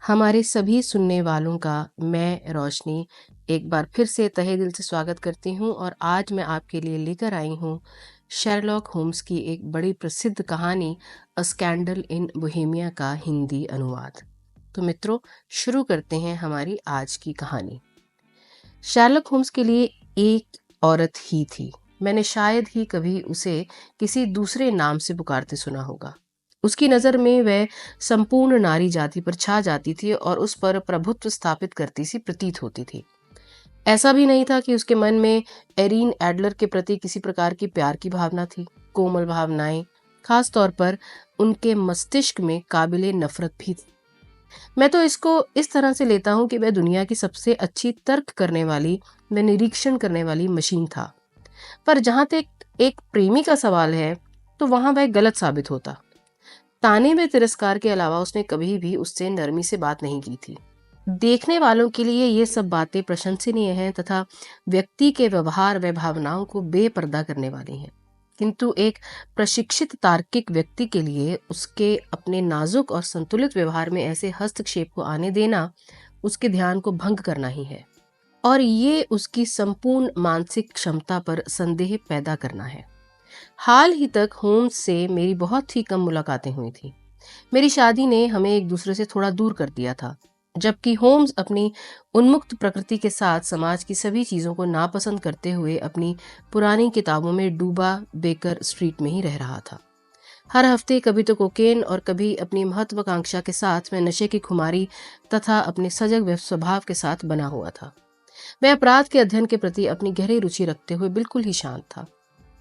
हमारे सभी सुनने वालों का मैं रोशनी एक बार फिर से तहे दिल से स्वागत करती हूँ और आज मैं आपके लिए लेकर आई हूँ शेरलॉक होम्स की एक बड़ी प्रसिद्ध कहानी अ स्कैंडल इन बोहेमिया का हिंदी अनुवाद। तो मित्रों, शुरू करते हैं हमारी आज की कहानी। शेरलॉक होम्स के लिए एक औरत ही थी। मैंने शायद ही कभी उसे किसी दूसरे नाम से पुकारते सुना होगा। उसकी नज़र में वह संपूर्ण नारी जाति पर छा जाती थी और उस पर प्रभुत्व स्थापित करती सी प्रतीत होती थी। ऐसा भी नहीं था कि उसके मन में एरीन एडलर के प्रति किसी प्रकार की प्यार की भावना थी। कोमल भावनाएं, खास तौर पर उनके मस्तिष्क में काबिले नफरत भी थी। मैं तो इसको इस तरह से लेता हूँ कि वह दुनिया की सबसे अच्छी तर्क करने वाली व निरीक्षण करने वाली मशीन था। पर जहां तक एक प्रेमी का सवाल है, तो वहां वह गलत साबित होता। ताने व तिरस्कार के अलावा उसने कभी भी उससे नरमी से बात नहीं की थी। देखने वालों के लिए ये सब बातें प्रशंसनीय हैं तथा व्यक्ति के व्यवहार व भावनाओं को बेपर्दा करने वाली हैं, किंतु एक प्रशिक्षित तार्किक व्यक्ति के लिए उसके अपने नाजुक और संतुलित व्यवहार में ऐसे हस्तक्षेप को आने देना उसके ध्यान को भंग करना ही है, और ये उसकी संपूर्ण मानसिक क्षमता पर संदेह पैदा करना है। हाल ही तक होम्स से मेरी बहुत ही कम मुलाकातें हुई थी। मेरी शादी ने हमें एक दूसरे से थोड़ा दूर कर दिया था, जबकि होम्स अपनी उन्मुक्त प्रकृति के साथ समाज की सभी चीज़ों को नापसंद करते हुए अपनी पुरानी किताबों में डूबा बेकर स्ट्रीट में ही रह रहा था। हर हफ्ते कभी तो कोकेन और कभी अपनी महत्वाकांक्षा के साथ मैं नशे की खुमारी तथा अपने सजग स्वभाव के साथ बना हुआ था। मैं अपराध के अध्ययन के प्रति अपनी गहरी रुचि रखते हुए बिल्कुल ही शांत था।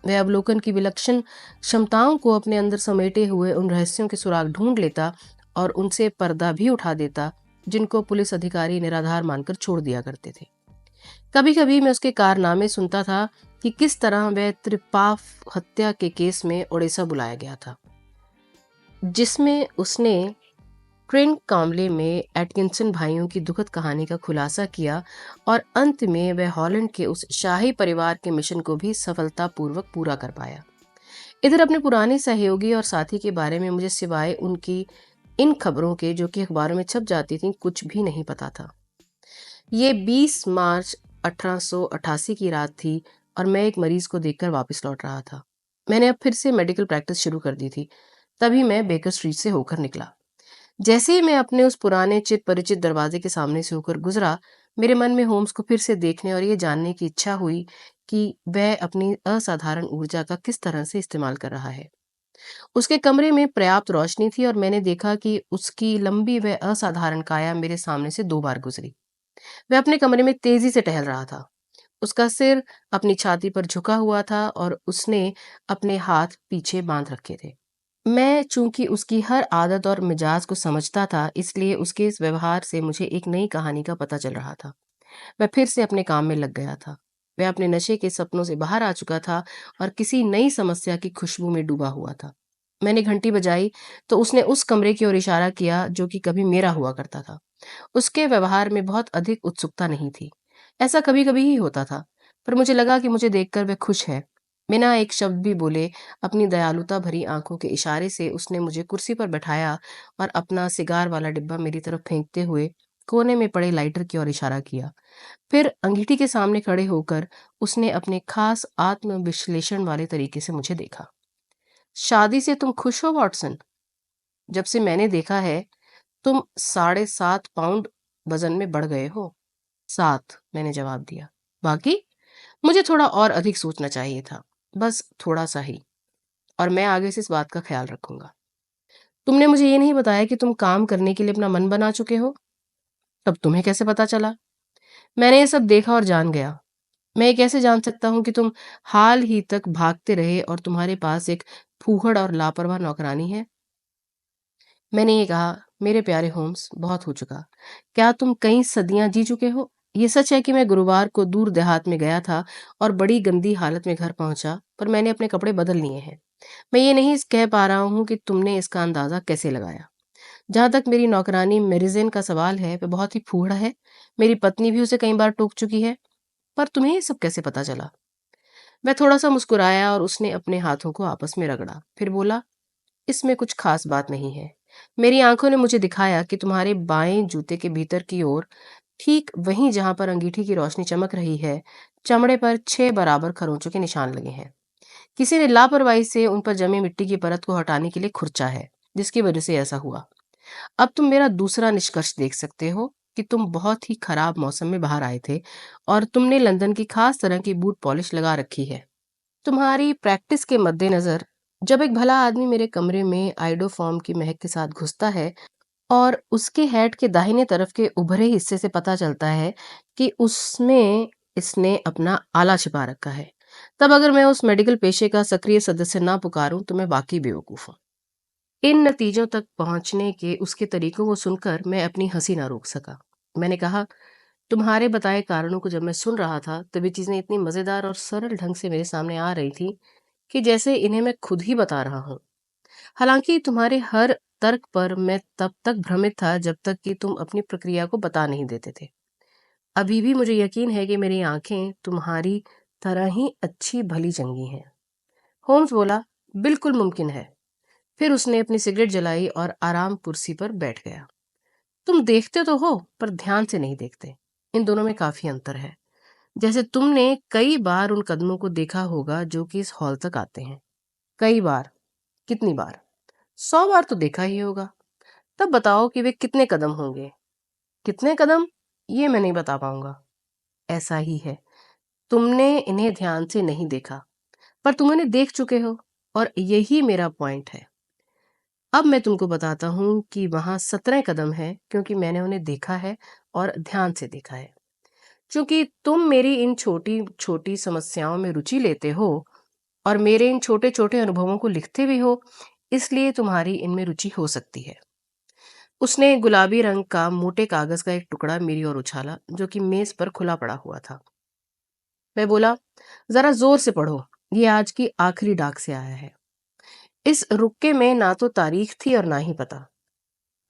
वह अवलोकन की विलक्षण क्षमताओं को अपने अंदर समेटे हुए उन रहस्यों के सुराग ढूंढ लेता और उनसे पर्दा भी उठा देता जिनको पुलिस अधिकारी निराधार मानकर छोड़ दिया करते थे। कभी कभी मैं उसके कारनामे सुनता था कि किस तरह वह त्रिपाफ हत्या के केस में ओडिशा बुलाया गया था, जिसमें उसने ट्रेन कामले में एटकिंसन भाइयों की दुखद कहानी का खुलासा किया और अंत में वह हॉलैंड के उस शाही परिवार के मिशन को भी सफलतापूर्वक पूरा कर पाया। इधर अपने पुराने सहयोगी और साथी के बारे में मुझे सिवाय उनकी इन खबरों के जो कि अखबारों में छप जाती थी कुछ भी नहीं पता था। ये 20 मार्च 1888 की रात थी और मैं एक मरीज को देखकर वापस लौट रहा था। मैंने अब फिर से मेडिकल प्रैक्टिस शुरू कर दी थी। तभी मैं बेकर स्ट्रीट से होकर निकला। जैसे ही मैं अपने उस पुराने चित परिचित दरवाजे के सामने से होकर गुजरा, मेरे मन में होम्स को फिर से देखने और ये जानने की इच्छा हुई कि वह अपनी असाधारण ऊर्जा का किस तरह से इस्तेमाल कर रहा है। उसके कमरे में पर्याप्त रोशनी थी और मैंने देखा कि उसकी लंबी व असाधारण काया मेरे सामने से 2 बार गुजरी। वह अपने कमरे में तेजी से टहल रहा था। उसका सिर अपनी छाती पर झुका हुआ था और उसने अपने हाथ पीछे बांध रखे थे। मैं चूंकि उसकी हर आदत और मिजाज को समझता था, इसलिए उसके इस व्यवहार से मुझे एक नई कहानी का पता चल रहा था। मैं फिर से अपने काम में लग गया था। वह अपने नशे के सपनों से बाहर आ चुका था और किसी नई समस्या की खुशबू में डूबा हुआ था। मैंने घंटी बजाई तो उसने उस कमरे की ओर इशारा किया जो कि कभी मेरा हुआ करता था। उसके व्यवहार में बहुत अधिक उत्सुकता नहीं थी। ऐसा कभी कभी ही होता था, पर मुझे लगा कि मुझे देखकर वह खुश है। बिना एक शब्द भी बोले अपनी दयालुता भरी आंखों के इशारे से उसने मुझे कुर्सी पर बैठाया और अपना सिगार वाला डिब्बा मेरी तरफ फेंकते हुए कोने में पड़े लाइटर की ओर इशारा किया। फिर अंगीठी के सामने खड़े होकर उसने अपने खास आत्म विश्लेषण वाले तरीके से मुझे देखा। शादी से तुम खुश हो वॉटसन? जब से मैंने देखा है तुम 7.5 पाउंड वजन में बढ़ गए हो। 7, मैंने जवाब दिया। बाकी मुझे थोड़ा और अधिक सोचना चाहिए था, बस थोड़ा सा ही, और मैं आगे से इस बात का ख्याल रखूंगा। तुमने मुझे ये नहीं बताया कि तुम काम करने के लिए अपना मन बना चुके हो। तब तुम्हें कैसे पता चला? मैंने ये सब देखा और जान गया। मैं ये कैसे जान सकता हूँ कि तुम हाल ही तक भागते रहे और तुम्हारे पास एक फूहड़ और लापरवाह नौकरानी है? मैंने ये कहा, मेरे प्यारे होम्स, बहुत हो चुका। क्या तुम कई सदियां जी चुके हो? ये सच है कि मैं गुरुवार को दूर देहात में गया था और बड़ी गंदी हालत में घर पहुंचा, पर मैंने अपने कपड़े बदल लिए हैं। मैं ये नहीं कह पा रहा हूँ कि तुमने इसका अंदाजा कैसे लगाया। जहां तक मेरी नौकरानी मेरिजेन का सवाल है, वह बहुत ही फूहड़ है। मेरी पत्नी भी उसे कई बार टोक चुकी है। पर तुम्हें ये सब कैसे पता चला? मैं थोड़ा सा मुस्कुराया और उसने अपने हाथों को आपस में रगड़ा, फिर बोला, इसमें कुछ खास बात नहीं है। मेरी आंखों ने मुझे दिखाया कि तुम्हारे बाएं जूते के भीतर की ओर, ठीक वहीं जहां पर अंगीठी की रोशनी चमक रही है, चमड़े पर 6 बराबर खरोंचों के निशान लगे हैं। किसी ने लापरवाही से उन पर जमी मिट्टी की परत को हटाने के लिए खुरचा है, जिसकी वजह से ऐसा हुआ। अब तुम मेरा दूसरा निष्कर्ष देख सकते हो कि तुम बहुत ही खराब मौसम में बाहर आए थे और तुमने लंदन की खास तरह की बूट पॉलिश लगा रखी है। तुम्हारी प्रैक्टिस के मद्देनजर जब एक भला आदमी मेरे कमरे में आइडोफॉर्म की महक के साथ घुसता है और उसके हैट के दाहिने तरफ के उभरे हिस्से से पता चलता है कि उसमें इसने अपना आला छिपा रखा है, तब अगर मैं उस मेडिकल पेशे का सक्रिय सदस्य ना पुकारूं तो मैं वाकई बेवकूफ हूं। इन नतीजों तक पहुंचने के उसके तरीकों को सुनकर मैं अपनी हंसी ना रोक सका। मैंने कहा, तुम्हारे बताए कारणों को जब मैं सुन रहा था तब ये चीजें इतनी मजेदार और सरल ढंग से मेरे सामने आ रही थी कि जैसे इन्हें मैं खुद ही बता रहा हूँ। हालांकि तुम्हारे हर तर्क पर मैं तब तक भ्रमित था जब तक कि तुम अपनी प्रक्रिया को बता नहीं देते थे। अभी भी मुझे यकीन है कि मेरी आंखें तुम्हारी तरह ही अच्छी भली चंगी हैं। होम्स बोला, बिल्कुल मुमकिन है। फिर उसने अपनी सिगरेट जलाई और आराम कुर्सी पर बैठ गया। तुम देखते तो हो पर ध्यान से नहीं देखते। इन दोनों में काफी अंतर है। जैसे तुमने कई बार उन कदमों को देखा होगा जो कि इस हॉल तक आते हैं। कई बार? कितनी बार? 100 बार तो देखा ही होगा। तब बताओ कि वे कितने कदम होंगे। कितने कदम, ये मैं नहीं बता पाऊंगा। ऐसा ही है, तुमने इन्हें ध्यान से नहीं देखा, पर तुम इन्हें देख चुके हो, और यही मेरा पॉइंट है। अब मैं तुमको बताता हूँ कि वहां 17 कदम है, क्योंकि मैंने उन्हें देखा है और ध्यान से देखा है। क्योंकि तुम मेरी इन छोटी छोटी समस्याओं में रुचि लेते हो और मेरे इन छोटे छोटे अनुभवों को लिखते भी हो, इसलिए तुम्हारी इनमें रुचि हो सकती है। उसने गुलाबी रंग का मोटे कागज का एक टुकड़ा मेरी ओर उछाला, जो कि मेज पर खुला पड़ा हुआ था। मैं बोला, जरा जोर से पढ़ो, ये आज की आखिरी डाक से आया है। इस रुक्के में ना तो तारीख थी और ना ही पता।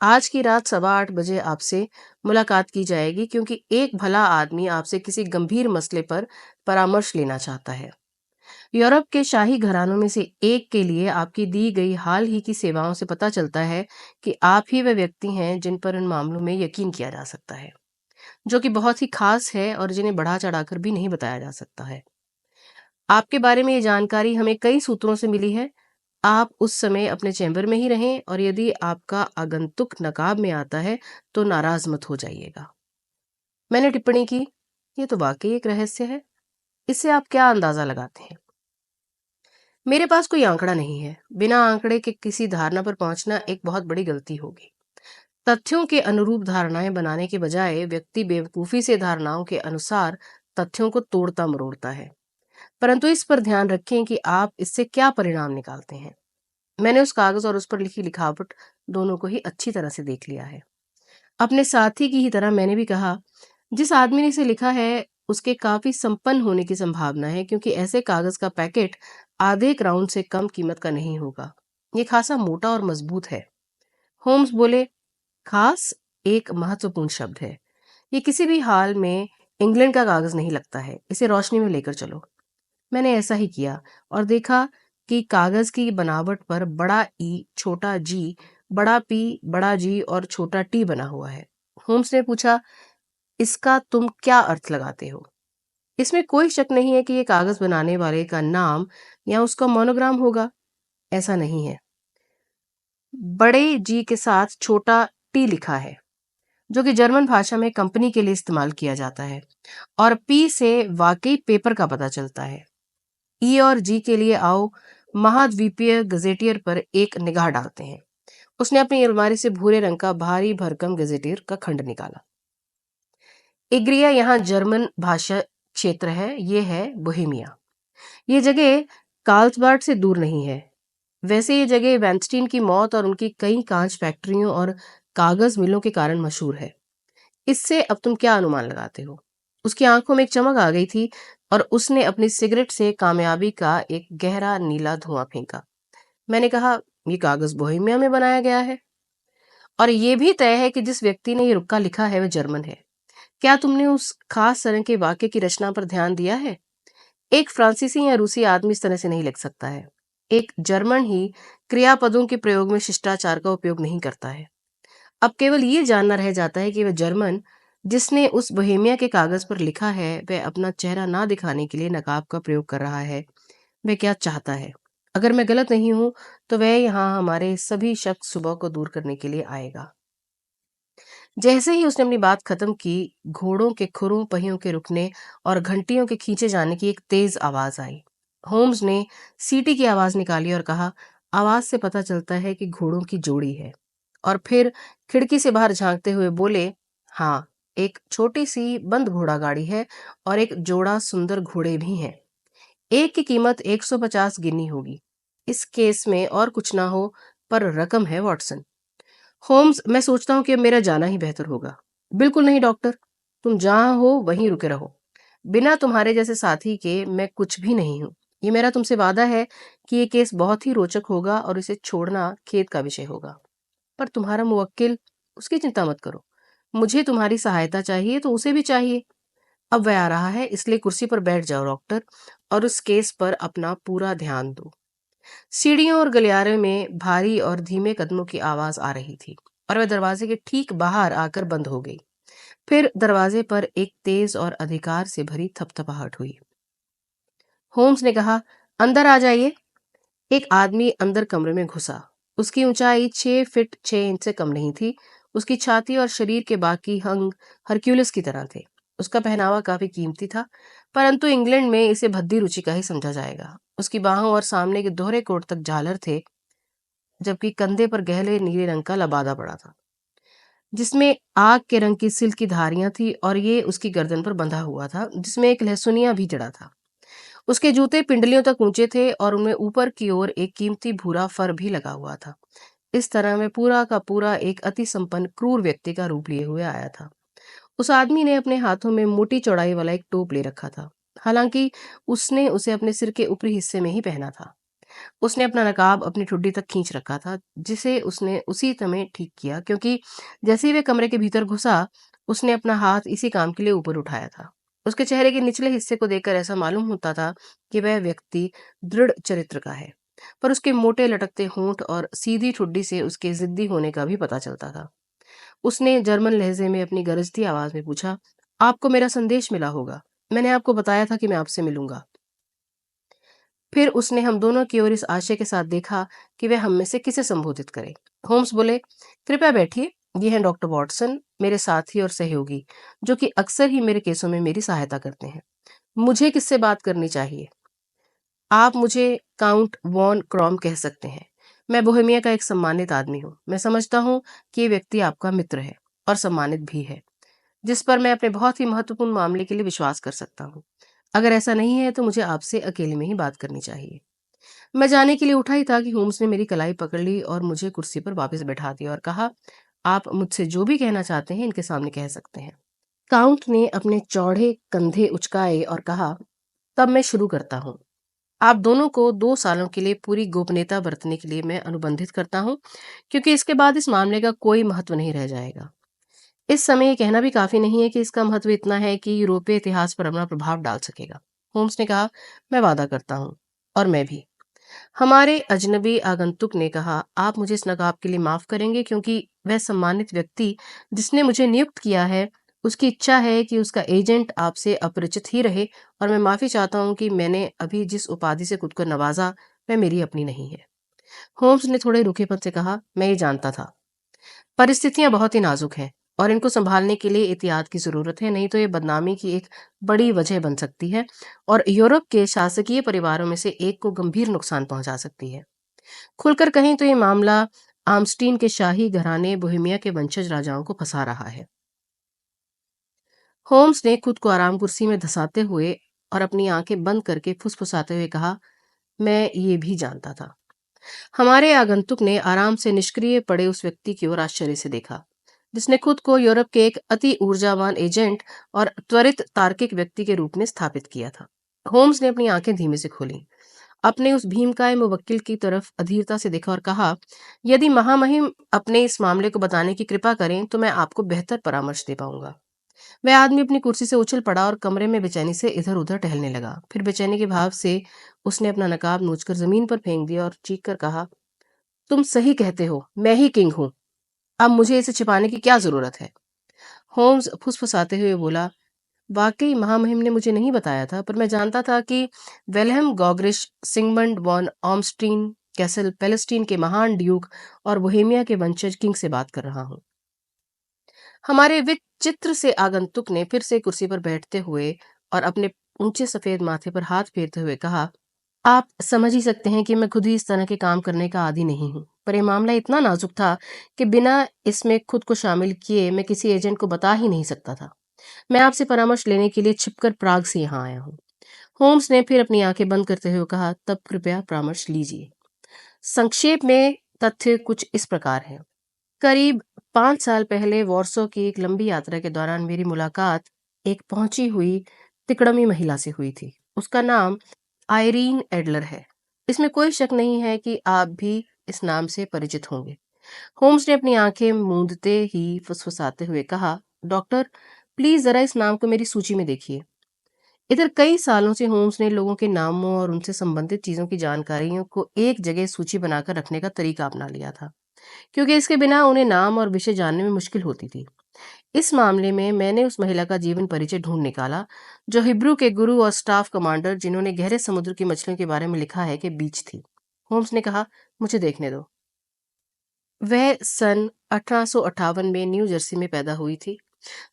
आज की रात 8:15 बजे आपसे मुलाकात की जाएगी, क्योंकि एक भला आदमी आपसे किसी गंभीर मसले पर परामर्श लेना चाहता है। यूरोप के शाही घरानों में से एक के लिए आपकी दी गई हाल ही की सेवाओं से पता चलता है कि आप ही वे व्यक्ति हैं जिन पर इन मामलों में यकीन किया जा सकता है, जो कि बहुत ही खास है और जिन्हें बढ़ा चढ़ाकर भी नहीं बताया जा सकता है। आपके बारे में ये जानकारी हमें कई सूत्रों से मिली है। आप उस समय अपने चैम्बर में ही रहें, और यदि आपका आगंतुक नकाब में आता है तो नाराज मत हो जाइएगा। मैंने टिप्पणी की, ये तो वाकई एक रहस्य है। इससे आप क्या अंदाजा लगाते हैं? मेरे पास कोई आंकड़ा नहीं है। बिना आंकड़े के किसी धारणा पर पहुंचना एक बहुत बड़ी गलती होगी। तथ्यों के अनुरूप धारणाएं बनाने के बजाय व्यक्ति बेवकूफी से धारणाओं के अनुसार तथ्यों को तोड़ता मरोड़ता है। परंतु इस पर ध्यान रखें कि आप इससे क्या परिणाम निकालते हैं। मैंने उस कागज और उस पर लिखी लिखावट दोनों को ही अच्छी तरह से देख लिया है। अपने साथी की ही तरह मैंने भी कहा, जिस आदमी ने इसे लिखा है उसके काफी संपन्न होने की संभावना है, क्योंकि ऐसे कागज का पैकेट आधे क्राउन से कम कीमत का नहीं होगा। ये खासा मोटा और मजबूत है। होम्स बोले, खास एक महत्वपूर्ण शब्द है। ये किसी भी हाल में इंग्लैंड का कागज नहीं लगता है। इसे रोशनी में लेकर चलो। मैंने ऐसा ही किया और देखा कि कागज की बनावट पर बड़ा ई, छोटा जी, बड़ा पी, बड़ा जी और छोटा टी बना हुआ है। होम्स ने पूछा, इसका तुम क्या अर्थ लगाते हो? इसमें कोई शक नहीं है कि ये कागज बनाने वाले का नाम या उसका मोनोग्राम होगा। ऐसा नहीं है। बड़े जी के साथ छोटा टी लिखा है, जो कि जर्मन भाषा में कंपनी के लिए इस्तेमाल किया जाता है, और पी से वाकई पेपर का पता चलता है। ई और जी के लिए आओ महाद्वीपीय गजेटियर पर एक निगाह डालते हैं। उसने अपनी अलमारी से भूरे रंग का भारी भरकम गजेटियर का खंड निकाला। इग्रिया यहाँ जर्मन भाषा क्षेत्र है। ये है बोहेमिया। ये जगह कार्लसबाड से दूर नहीं है। वैसे ये जगह वैनस्टीन की मौत और उनकी कई कांच फैक्ट्रियों और कागज मिलों के कारण मशहूर है। इससे अब तुम क्या अनुमान लगाते हो? उसकी आंखों में एक चमक आ गई थी और उसने अपनी सिगरेट से कामयाबी का एक गहरा नीला धुआं फेंका। मैंने कहा, ये कागज बोहेमिया में बनाया गया है, और ये भी तय है कि जिस व्यक्ति ने ये रुक्का लिखा है वह जर्मन है। क्या तुमने उस खास तरह के वाक्य की रचना पर ध्यान दिया है? एक फ्रांसीसी या रूसी आदमी इस तरह से नहीं लिख सकता है। एक जर्मन ही क्रियापदों के प्रयोग में शिष्टाचार का उपयोग नहीं करता है। अब केवल ये जानना रह जाता है कि वह जर्मन जिसने उस बोहेमिया के कागज पर लिखा है वह अपना चेहरा ना दिखाने के लिए नकाब का प्रयोग कर रहा है, वह क्या चाहता है। अगर मैं गलत नहीं हूं तो वह यहाँ हमारे सभी शक सुबह को दूर करने के लिए आएगा। जैसे ही उसने अपनी बात खत्म की, घोड़ों के खुरों पहियों के रुकने और घंटियों के खींचे जाने की एक तेज आवाज आई। होम्स ने सीटी की आवाज निकाली और कहा, आवाज से पता चलता है कि घोड़ों की जोड़ी है। और फिर खिड़की से बाहर झांकते हुए बोले, हाँ, एक छोटी सी बंद घोड़ा गाड़ी है और एक जोड़ा सुंदर घोड़े भी हैं। एक की कीमत 150 गिनी होगी। इस केस में और कुछ ना हो, पर रकम है वॉटसन। होम्स, मैं सोचता हूँ कि अब मेरा जाना ही बेहतर होगा। बिल्कुल नहीं डॉक्टर, तुम जहां हो वहीं रुके रहो। बिना तुम्हारे जैसे साथी के मैं कुछ भी नहीं हूँ। ये मेरा तुमसे वादा है कि ये केस बहुत ही रोचक होगा और इसे छोड़ना खेद का विषय होगा। पर तुम्हारा मुवक्किल, उसकी चिंता मत करो। मुझे तुम्हारी सहायता चाहिए तो उसे भी चाहिए। अब वह आ रहा है, इसलिए कुर्सी पर बैठ जाओ डॉक्टर, और उस केस पर अपना पूरा ध्यान दो। सीढ़ियों और गलियारे में भारी और धीमे कदमों की आवाज आ रही थी और वह दरवाजे के ठीक बाहर आकर बंद हो गई। फिर दरवाजे पर एक तेज और अधिकार से भरी थपथपाहट हुई। होम्स ने कहा, अंदर आ जाइए। एक आदमी अंदर कमरे में घुसा। उसकी ऊंचाई 6 फीट 6 इंच से कम नहीं थी। उसकी छाती और शरीर के बाकी अंग हरक्यूलिस की तरह थे। उसका पहनावा काफी कीमती था, परंतु इंग्लैंड में इसे भद्दी रुचि का ही समझा जाएगा। उसकी बाहों और सामने के दोहरे कोट तक झालर थे, जबकि कंधे पर गहरे नीले रंग का लबादा पड़ा था, जिसमें आग के रंग की सिल्क की धारियां थी, और ये उसकी गर्दन पर बंधा हुआ था, जिसमें एक लहसुनिया भी जड़ा था। उसके जूते पिंडलियों तक ऊंचे थे और उनमें ऊपर की ओर एक कीमती भूरा फर भी लगा हुआ था। इस तरह में पूरा का पूरा एक अति संपन्न क्रूर व्यक्ति का रूप लिए हुए आया था। उस आदमी ने अपने हाथों में मोटी चौड़ाई वाला एक टोप ले रखा था, हालांकि उसने उसे अपने सिर के ऊपरी हिस्से में ही पहना था। उसने अपना नकाब अपनी ठुड्डी तक खींच रखा था, जिसे उसने उसी समय ठीक किया, क्योंकि जैसे ही वह कमरे के भीतर घुसा, उसने अपना हाथ इसी काम के लिए ऊपर उठाया था। उसके चेहरे के निचले हिस्से को देखकर ऐसा मालूम होता था कि वह व्यक्ति दृढ़ चरित्र का है, पर उसके मोटे लटकते होंठ और सीधी ठुड्डी से उसके जिद्दी होने का भी पता चलता था। उसने जर्मन लहजे में अपनी गरजती आवाज में पूछा, आपको मेरा संदेश मिला होगा। मैंने आपको बताया था कि मैं आपसे मिलूंगा। फिर उसने हम दोनों की ओर इस आशय के साथ देखा कि वह हम में से किसे संबोधित करे। होम्स बोले, कृपया बैठिए। ये हैं डॉक्टर वॉटसन, मेरे साथी और सहयोगी, जो कि अक्सर ही मेरे केसों में मेरी सहायता करते हैं। मुझे किससे बात करनी चाहिए? आप मुझे काउंट वॉन क्रॉम कह सकते हैं। मैं बोहेमिया का एक सम्मानित आदमी हूँ। मैं समझता हूँ कि ये व्यक्ति आपका मित्र है और सम्मानित भी है, जिस पर मैं अपने बहुत ही महत्वपूर्ण मामले के लिए विश्वास कर सकता हूँ। अगर ऐसा नहीं है तो मुझे आपसे अकेले में ही बात करनी चाहिए। मैं जाने के लिए उठा ही था कि होम्स ने मेरी कलाई पकड़ ली और मुझे कुर्सी पर वापस बैठा दिया और कहा, आप मुझसे जो भी कहना चाहते हैं इनके सामने कह सकते हैं। काउंट ने अपने चौड़े कंधे उचकाए और कहा, तब मैं शुरू करता हूँ। आप दोनों को 2 सालों के लिए पूरी गोपनीयता बरतने के लिए मैं अनुबंधित करता हूँ, क्योंकि इसके बाद इस मामले का कोई महत्व नहीं रह जाएगा। इस समय ये कहना भी काफी नहीं है कि इसका महत्व इतना है कि यूरोपीय इतिहास पर अपना प्रभाव डाल सकेगा। होम्स ने कहा, मैं वादा करता हूँ। और मैं भी। हमारे अजनबी आगंतुक ने कहा, आप मुझे इस नकाब के लिए माफ करेंगे, क्योंकि वह सम्मानित व्यक्ति जिसने मुझे नियुक्त किया है, उसकी इच्छा है कि उसका एजेंट आपसे अपरिचित ही रहे, और मैं माफी चाहता हूँ कि मैंने अभी जिस उपाधि से खुद को नवाजा वह मेरी अपनी नहीं है। होम्स ने थोड़े रूखेपन से कहा, मैं ये जानता था। परिस्थितियां बहुत ही नाजुक हैं और इनको संभालने के लिए एहतियात की जरूरत है, नहीं तो ये बदनामी की एक बड़ी वजह बन सकती है और यूरोप के शासकीय परिवारों में से एक को गंभीर नुकसान पहुंचा सकती है। खुलकर कहें तो ये मामला आर्मस्टीन के शाही घराने बोहेमिया के वंशज राजाओं को फंसा रहा है। होम्स ने खुद को आराम कुर्सी में धंसाते हुए और अपनी आंखें बंद करके फुसफुसाते हुए कहा, मैं ये भी जानता था। हमारे आगंतुक ने आराम से निष्क्रिय पड़े उस व्यक्ति की ओर आश्चर्य से देखा, जिसने खुद को यूरोप के एक अति ऊर्जावान एजेंट और त्वरित तार्किक व्यक्ति के रूप में स्थापित किया था। होम्स ने अपनी आंखें धीमे से खोली, अपने उस भीमकाय मुवक्किल की तरफ अधीरता से देखा और कहा, यदि महामहिम अपने इस मामले को बताने की कृपा करें तो मैं आपको बेहतर परामर्श दे पाऊंगा। वह आदमी अपनी कुर्सी से उछल पड़ा और कमरे में बेचैनी से इधर उधर टहलने लगा। फिर बेचैनी के भाव से उसने अपना नकाब नोचकर जमीन पर फेंक दिया और चीख कर कहा, तुम सही कहते हो, मैं ही किंग हूँ। अब मुझे इसे छिपाने की क्या जरूरत है? होम्स फुसफुसाते हुए बोला, वाकई महामहिम ने मुझे नहीं बताया था, पर मैं जानता था कि वेलहेम गॉगरिश सिगमंड वॉन ऑमस्टीन कैसल पैलेस्टीन के महान ड्यूक और बोहेमिया के वंशज किंग से बात कर रहा हूँ। हमारे विचित्र से आगंतुक ने फिर से कुर्सी पर बैठते हुए और अपने ऊंचे सफेद माथे पर हाथ फेरते हुए कहा, आप समझ ही सकते हैं कि मैं खुद ही इस तरह के काम करने का आदी नहीं हूँ, पर यह मामला इतना नाजुक था कि बिना इसमें खुद को शामिल किए मैं किसी एजेंट को बता ही नहीं सकता था। मैं आपसे परामर्श लेने के लिए छिपकर प्राग से यहाँ आया हूँ। होम्स ने फिर अपनी आंखें बंद करते हुए कहा, तब कृपया परामर्श लीजिए। संक्षेप में तथ्य कुछ इस प्रकार है। करीब 5 साल पहले वॉर्सो की एक लंबी यात्रा के दौरान मेरी मुलाकात एक पहुंची हुई तिकड़मी महिला से हुई थी। उसका नाम आयरीन एडलर है। इसमें कोई शक नहीं है कि आप भी इस नाम से परिचित होंगे। होम्स ने अपनी आंखें मूंदते ही फुसफुसाते हुए कहा, डॉक्टर, प्लीज जरा इस नाम को मेरी सूची में देखिए। इधर कई सालों से होम्स ने लोगों के नामों और उनसे संबंधित चीजों की जानकारियों को एक जगह सूची बनाकर रखने का तरीका अपना लिया था, क्योंकि इसके बिना उन्हें नाम और विषय जानने में मुश्किल होती थी। इस मामले में मैंने उस महिला का जीवन परिचय ढूंढ निकाला जो हिब्रू के गुरु और स्टाफ कमांडर, जिन्होंने गहरे समुद्र की मछलियों के बारे में लिखा है, के बीच थी। होम्स ने कहा, मुझे देखने दो। वह सन 1858 में न्यू जर्सी में पैदा हुई थी।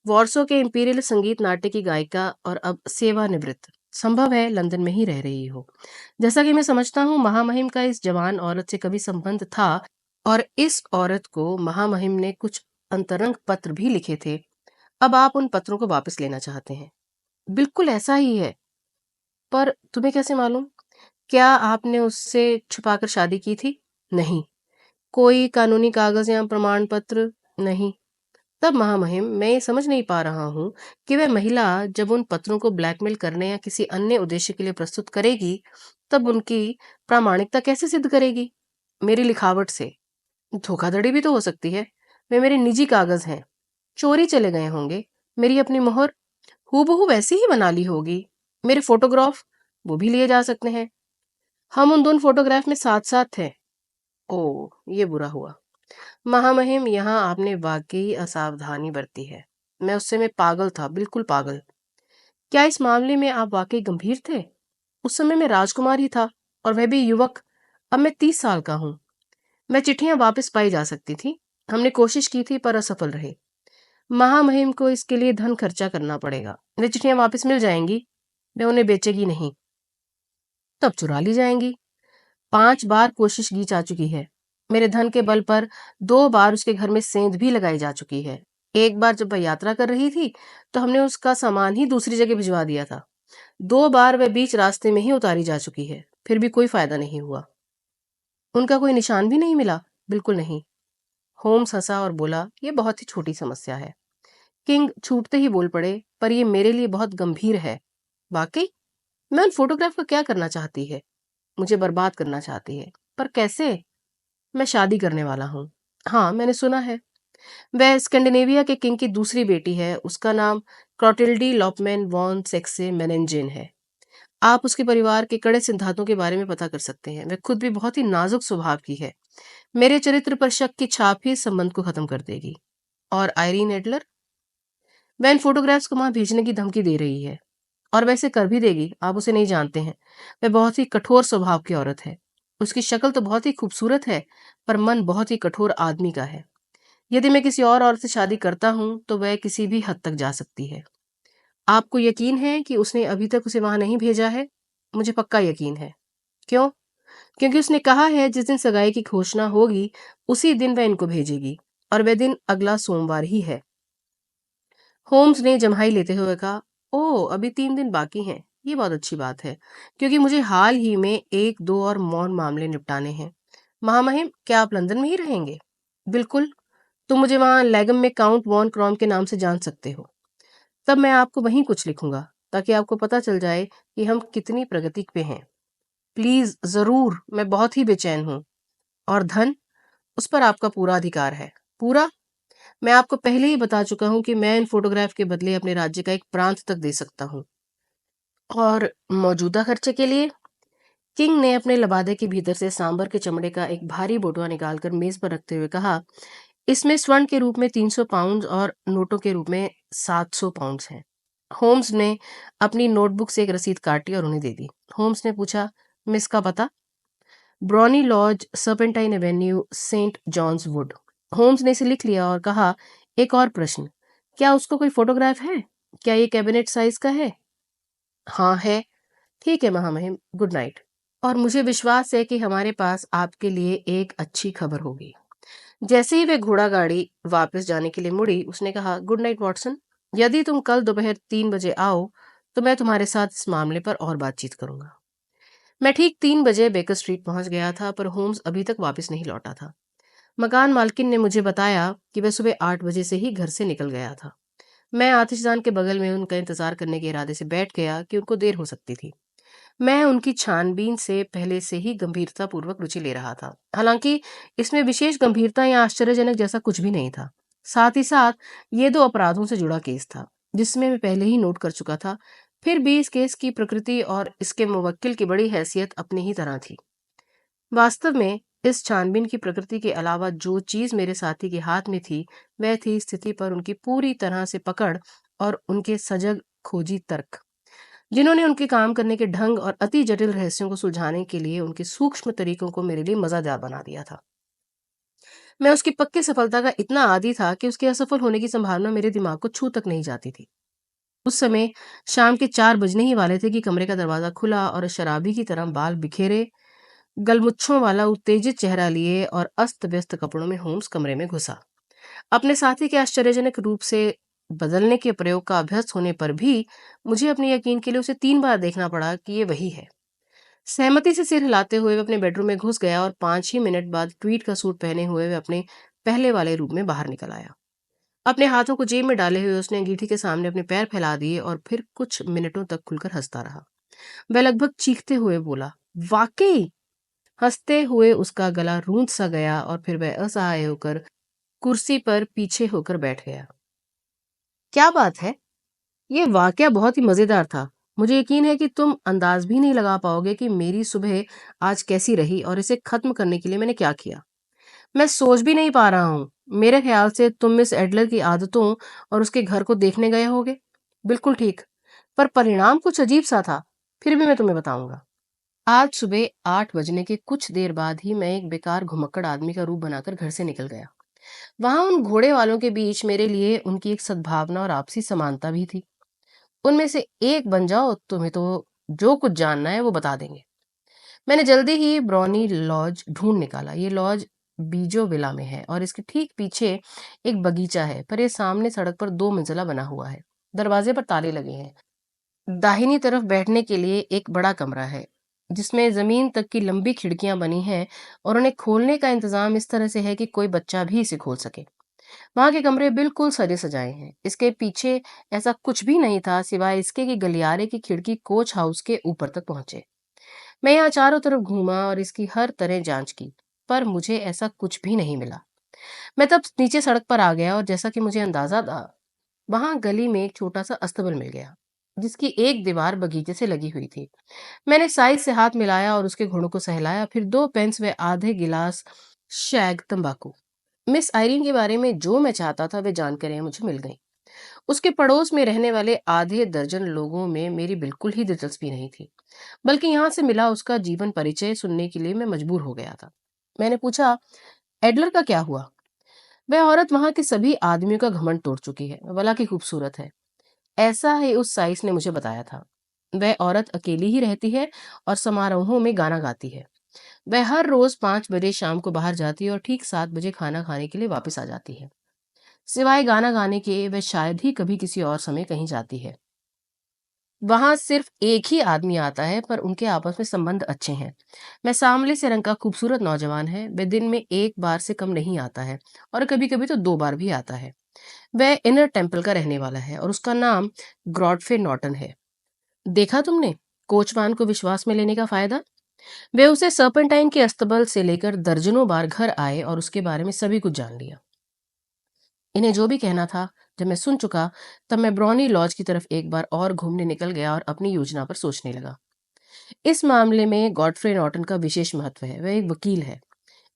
वॉर्सो के इंपीरियल संगीत नाट्य की गायिका और अब सेवानिवृत्त। संभव है लंदन में ही रह रही हो। जैसा कि मैं समझता हूँ, महामहिम का इस जवान औरत से कभी संबंध था और इस औरत को महामहिम ने कुछ अंतरंग पत्र भी लिखे थे। अब आप उन पत्रों को वापस लेना चाहते हैं। बिल्कुल ऐसा ही है। पर तुम्हें कैसे मालूम? क्या आपने उससे छुपाकर शादी की थी? नहीं। कोई कानूनी कागज या प्रमाण पत्र? नहीं। तब महामहिम, मैं ये समझ नहीं पा रहा हूँ कि वह महिला जब उन पत्रों को ब्लैकमेल करने या किसी अन्य उद्देश्य के लिए प्रस्तुत करेगी, तब उनकी प्रामाणिकता कैसे सिद्ध करेगी? मेरी लिखावट से। धोखाधड़ी भी तो हो सकती है। वे मेरे निजी कागज हैं। चोरी चले गए होंगे। मेरी अपनी मोहर हूबहू वैसी ही बना ली होगी। मेरे फोटोग्राफ, वो भी लिए जा सकते हैं। हम उन दोनों फोटोग्राफ में साथ साथ थे। ओह, ये बुरा हुआ। महामहिम, यहाँ आपने वाकई असावधानी बरती है। मैं उस समय पागल था, बिल्कुल पागल। क्या इस मामले में आप वाकई गंभीर थे? उस समय मैं राजकुमार ही था, और वह भी युवक। अब मैं 30 साल का हूँ। मैं चिट्ठियां वापस पाई जा सकती थी। हमने कोशिश की थी पर असफल रहे। महामहिम को इसके लिए धन खर्चा करना पड़ेगा। वे चिट्ठियां वापस मिल जाएंगी। वे उन्हें बेचेगी नहीं। तब चुरा ली जाएंगी। 5 बार कोशिश की जा चुकी है। मेरे धन के बल पर 2 बार उसके घर में सेंध भी लगाई जा चुकी है। एक बार जब वह यात्रा कर रही थी, तो हमने उसका सामान ही दूसरी जगह भिजवा दिया था। 2 बार वह बीच रास्ते में ही उतारी जा चुकी है, फिर भी कोई फायदा नहीं हुआ। उनका कोई निशान भी नहीं मिला? बिल्कुल नहीं। होम्स हंसा और बोला, यह बहुत ही छोटी समस्या है। किंग छूटते ही बोल पड़े, पर यह मेरे लिए बहुत गंभीर है। वाकई? मैं उन फोटोग्राफ को क्या करना चाहती है? मुझे बर्बाद करना चाहती है। पर कैसे? मैं शादी करने वाला हूँ। हाँ, मैंने सुना है। वह स्कैंडिनेविया के किंग की दूसरी बेटी है। उसका नाम क्लॉटिल्डी लॉपमैन वॉन सेक्से मेनेंजेन है। आप उसके परिवार के कड़े सिद्धांतों के बारे में पता कर सकते हैं। वह खुद भी बहुत ही नाजुक स्वभाव की है। मेरे चरित्र पर शक की छाप ही इस संबंध को खत्म कर देगी। और आयरीन एडलर? वह इन फोटोग्राफ्स को वहां भेजने की धमकी दे रही है, और वैसे कर भी देगी। आप उसे नहीं जानते हैं। वह बहुत ही कठोर स्वभाव की औरत है। उसकी शक्ल तो बहुत ही खूबसूरत है, पर मन बहुत ही कठोर आदमी का है। यदि मैं किसी और औरत से शादी करता हूं, तो वह किसी भी हद तक जा सकती है। आपको यकीन है कि उसने अभी तक उसे वहां नहीं भेजा है? मुझे पक्का यकीन है। क्यों? क्योंकि उसने कहा है जिस दिन सगाई की घोषणा होगी, उसी दिन वह इनको भेजेगी, और वह दिन अगला सोमवार ही है। होम्स ने जम्हाई लेते हुए कहा, ओह, अभी 3 दिन बाकी हैं। ये बहुत अच्छी बात है, क्योंकि मुझे हाल ही में 1-2 और मौन मामले निपटाने हैं। महामहिम, क्या आप लंदन में ही रहेंगे? बिल्कुल। तुम मुझे वहां लैगम में काउंट वॉन क्रॉम के नाम से जान सकते हो। तब मैं आपको वहीं कुछ लिखूंगा, ताकि आपको पता चल जाए कि हम कितनी प्रगति पे हैं। प्लीज, जरूर, मैं बहुत ही बेचैन हूँ। और धन, उस पर आपका पूरा अधिकार है। पूरा? मैं आपको पहले ही बता चुका हूँ कि मैं इन फोटोग्राफ के बदले अपने राज्य का एक प्रांत तक दे सकता हूँ। और मौजूदा खर्चे के लिए किंग ने अपने लबादे के भीतर से सांबर के चमड़े का एक भारी बोटुआ निकालकर मेज पर रखते हुए कहा, इसमें स्वर्ण के रूप में 300 पाउंड और नोटों के रूप में 700 पाउंड हैं। होम्स ने अपनी नोटबुक से एक रसीद काटी और उन्हें दे दी। होम्स ने पूछा, मिस का पता? Briony Lodge, Serpentine Avenue, Saint John's Wood. Holmes ने इसे लिख लिया और कहा, एक और प्रश्न, क्या उसको कोई फोटोग्राफ है? क्या ये कैबिनेट साइज का है? हाँ है। ठीक है महामहिम, गुड नाइट। और मुझे विश्वास है कि हमारे पास आपके लिए एक अच्छी खबर होगी। जैसे ही वे घोड़ा गाड़ी वापस जाने के लिए मुड़ी, उसने कहा, गुड नाइट वॉटसन। यदि तुम कल दोपहर 3 बजे आओ तो मैं तुम्हारे साथ इस मामले पर और बातचीत करूंगा। मैं ठीक 3 बजे बेकर स्ट्रीट पहुंच गया था, पर होम्स अभी तक वापस नहीं लौटा था। मकान मालकिन ने मुझे बताया कि वह सुबह 8 बजे से ही घर से निकल गया था। मैं आतिशदान के बगल में उनका इंतजार करने के इरादे से बैठ गया कि उनको देर हो सकती थी। मैं उनकी छानबीन से पहले से ही गंभीरतापूर्वक रुचि ले रहा था। हालांकि इसमें विशेष गंभीरता या आश्चर्यजनक जैसा कुछ भी नहीं था। साथ ही साथ ये दो अपराधों से जुड़ा केस था, जिसमें मैं पहले ही नोट कर चुका था। फिर भी इस केस की प्रकृति और इसके मुवक्किल की बड़ी हैसियत अपनी ही तरह थी। वास्तव में इस छानबीन की प्रकृति के अलावा जो चीज मेरे साथी के हाथ में थी, वह थी स्थिति पर उनकी पूरी तरह से पकड़ और उनके सजग खोजी तर्क, जिन्होंने उनके काम करने के ढंग और अति जटिल रहस्यों को सुलझाने के लिए उनके सूक्ष्म तरीकों को मेरे लिए मजादार बना दिया था। मैं उसकी पक्की सफलता का इतना आदी था कि उसके असफल होने की संभावना मेरे दिमाग को छू तक नहीं जाती थी। उस समय शाम के 4 बजने ही वाले थे कि कमरे का दरवाजा खुला और शराबी की तरह बाल बिखेरे, गलमुच्छों वाला उत्तेजित चेहरा लिए और अस्त व्यस्त कपड़ों में होम्स कमरे में घुसा। अपने साथी के आश्चर्यजनक रूप से बदलने के प्रयोग का अभ्यस्त होने पर भी मुझे अपने यकीन के लिए उसे 3 बार देखना पड़ा कि ये वही है। सहमति से सिर हिलाते हुए वह अपने बेडरूम में घुस गया और 5 ही मिनट बाद ट्वीड का सूट पहने हुए वह अपने पहले वाले रूम में बाहर निकल आया। अपने हाथों को जेब में डाले हुए उसने अंगीठी के सामने अपने पैर फैला दिए और फिर कुछ मिनटों तक खुलकर हंसता रहा। वह लगभग चीखते हुए बोला, वाकई। हंसते हुए उसका गला रूंध सा गया और फिर वह असहाय होकर कुर्सी पर पीछे होकर बैठ गया। क्या बात है? ये वाकया बहुत ही मजेदार था। मुझे यकीन है कि तुम अंदाज भी नहीं लगा पाओगे कि मेरी सुबह आज कैसी रही और इसे खत्म करने के लिए मैंने क्या किया। मैं सोच भी नहीं पा रहा हूँ। मेरे ख्याल से तुम मिस एडलर की आदतों और उसके घर को देखने गए होगे। बिल्कुल ठीक। पर परिणाम कुछ अजीब सा था। फिर भी मैं तुम्हें बताऊंगा। आज सुबह 8 बजने के कुछ देर बाद ही मैं एक बेकार घुमक्कड़ आदमी का रूप बनाकर घर से निकल गया। वहां उन घोड़े वालों के बीच मेरे लिए उनकी एक सद्भावना और आपसी समानता भी थी। उनमें से एक बन जाओ, तुम्हें तो जो कुछ जानना है वो बता देंगे। मैंने जल्दी ही ब्रॉनी लॉज ढूंढ निकाला। ये लॉज बीजो विला में है और इसके ठीक पीछे एक बगीचा है, पर यह सामने सड़क पर 2 मंजिला बना हुआ है। दरवाजे पर ताले लगे हैं। दाहिनी तरफ बैठने के लिए एक बड़ा कमरा है, जिसमें जमीन तक की लंबी खिड़कियां बनी हैं और उन्हें खोलने का इंतजाम इस तरह से है कि कोई बच्चा भी इसे खोल सके। वहां के कमरे बिल्कुल सजे सजाए हैं। इसके पीछे ऐसा कुछ भी नहीं था सिवाय इसके कि गलियारे की खिड़की कोच हाउस के ऊपर तक पहुंचे। मैं यहाँ चारों तरफ घूमा और इसकी हर तरह जांच की, पर मुझे ऐसा कुछ भी नहीं मिला। मैं तब नीचे सड़क पर आ गया और जैसा कि मुझे अंदाजा था, वहां गली में एक छोटा सा अस्तबल मिल गया, जिसकी एक दीवार बगीचे से लगी हुई थी। मैंने साइज से हाथ मिलाया और उसके घोड़ों को सहलाया, फिर 2 पेंस व आधे गिलास शैग तंबाकू। मिस आयरीन के बारे में जो मैं चाहता था वे जानकारियां मुझे मिल गईं। उसके पड़ोस में रहने वाले आधे दर्जन लोगों में मेरी बिल्कुल ही दिलचस्पी नहीं थी, बल्कि यहाँ से मिला उसका जीवन परिचय सुनने के लिए मैं मजबूर हो गया था। मैंने पूछा, एडलर का क्या हुआ? वह औरत वहां के सभी आदमियों का घमंड तोड़ चुकी है, भला की खूबसूरत है। ऐसा ही उस साइस ने मुझे बताया था। वह औरत अकेली ही रहती है और समारोहों में गाना गाती है। वह हर रोज 5 बजे शाम को बाहर जाती है और ठीक 7 बजे खाना खाने के लिए वापस आ जाती है। सिवाय गाना गाने के वह शायद ही कभी किसी और समय कहीं जाती है। वहां सिर्फ एक ही आदमी आता है, पर उनके आपस में संबंध अच्छे हैं। मैं सांवले से रंग का खूबसूरत नौजवान है। वह दिन में एक बार से कम नहीं आता है और कभी कभी तो 2 बार भी आता है। वह इनर टेम्पल का रहने वाला है और उसका नाम ग्रॉडफे नॉर्टन है। देखा तुमने कोचवान को विश्वास में लेने का फायदा? वे उसे सर्पेंटाइन के अस्तबल से लेकर दर्जनों बार घर आए और उसके बारे में सभी कुछ जान लिया। इन्हें जो भी कहना था, जब मैं सुन चुका, तब मैं ब्रॉनी लॉज की तरफ एक बार और घूमने निकल गया और अपनी योजना पर सोचने लगा। इस मामले में गॉडफ्रे नॉर्टन का विशेष महत्व है, वह एक वकील है।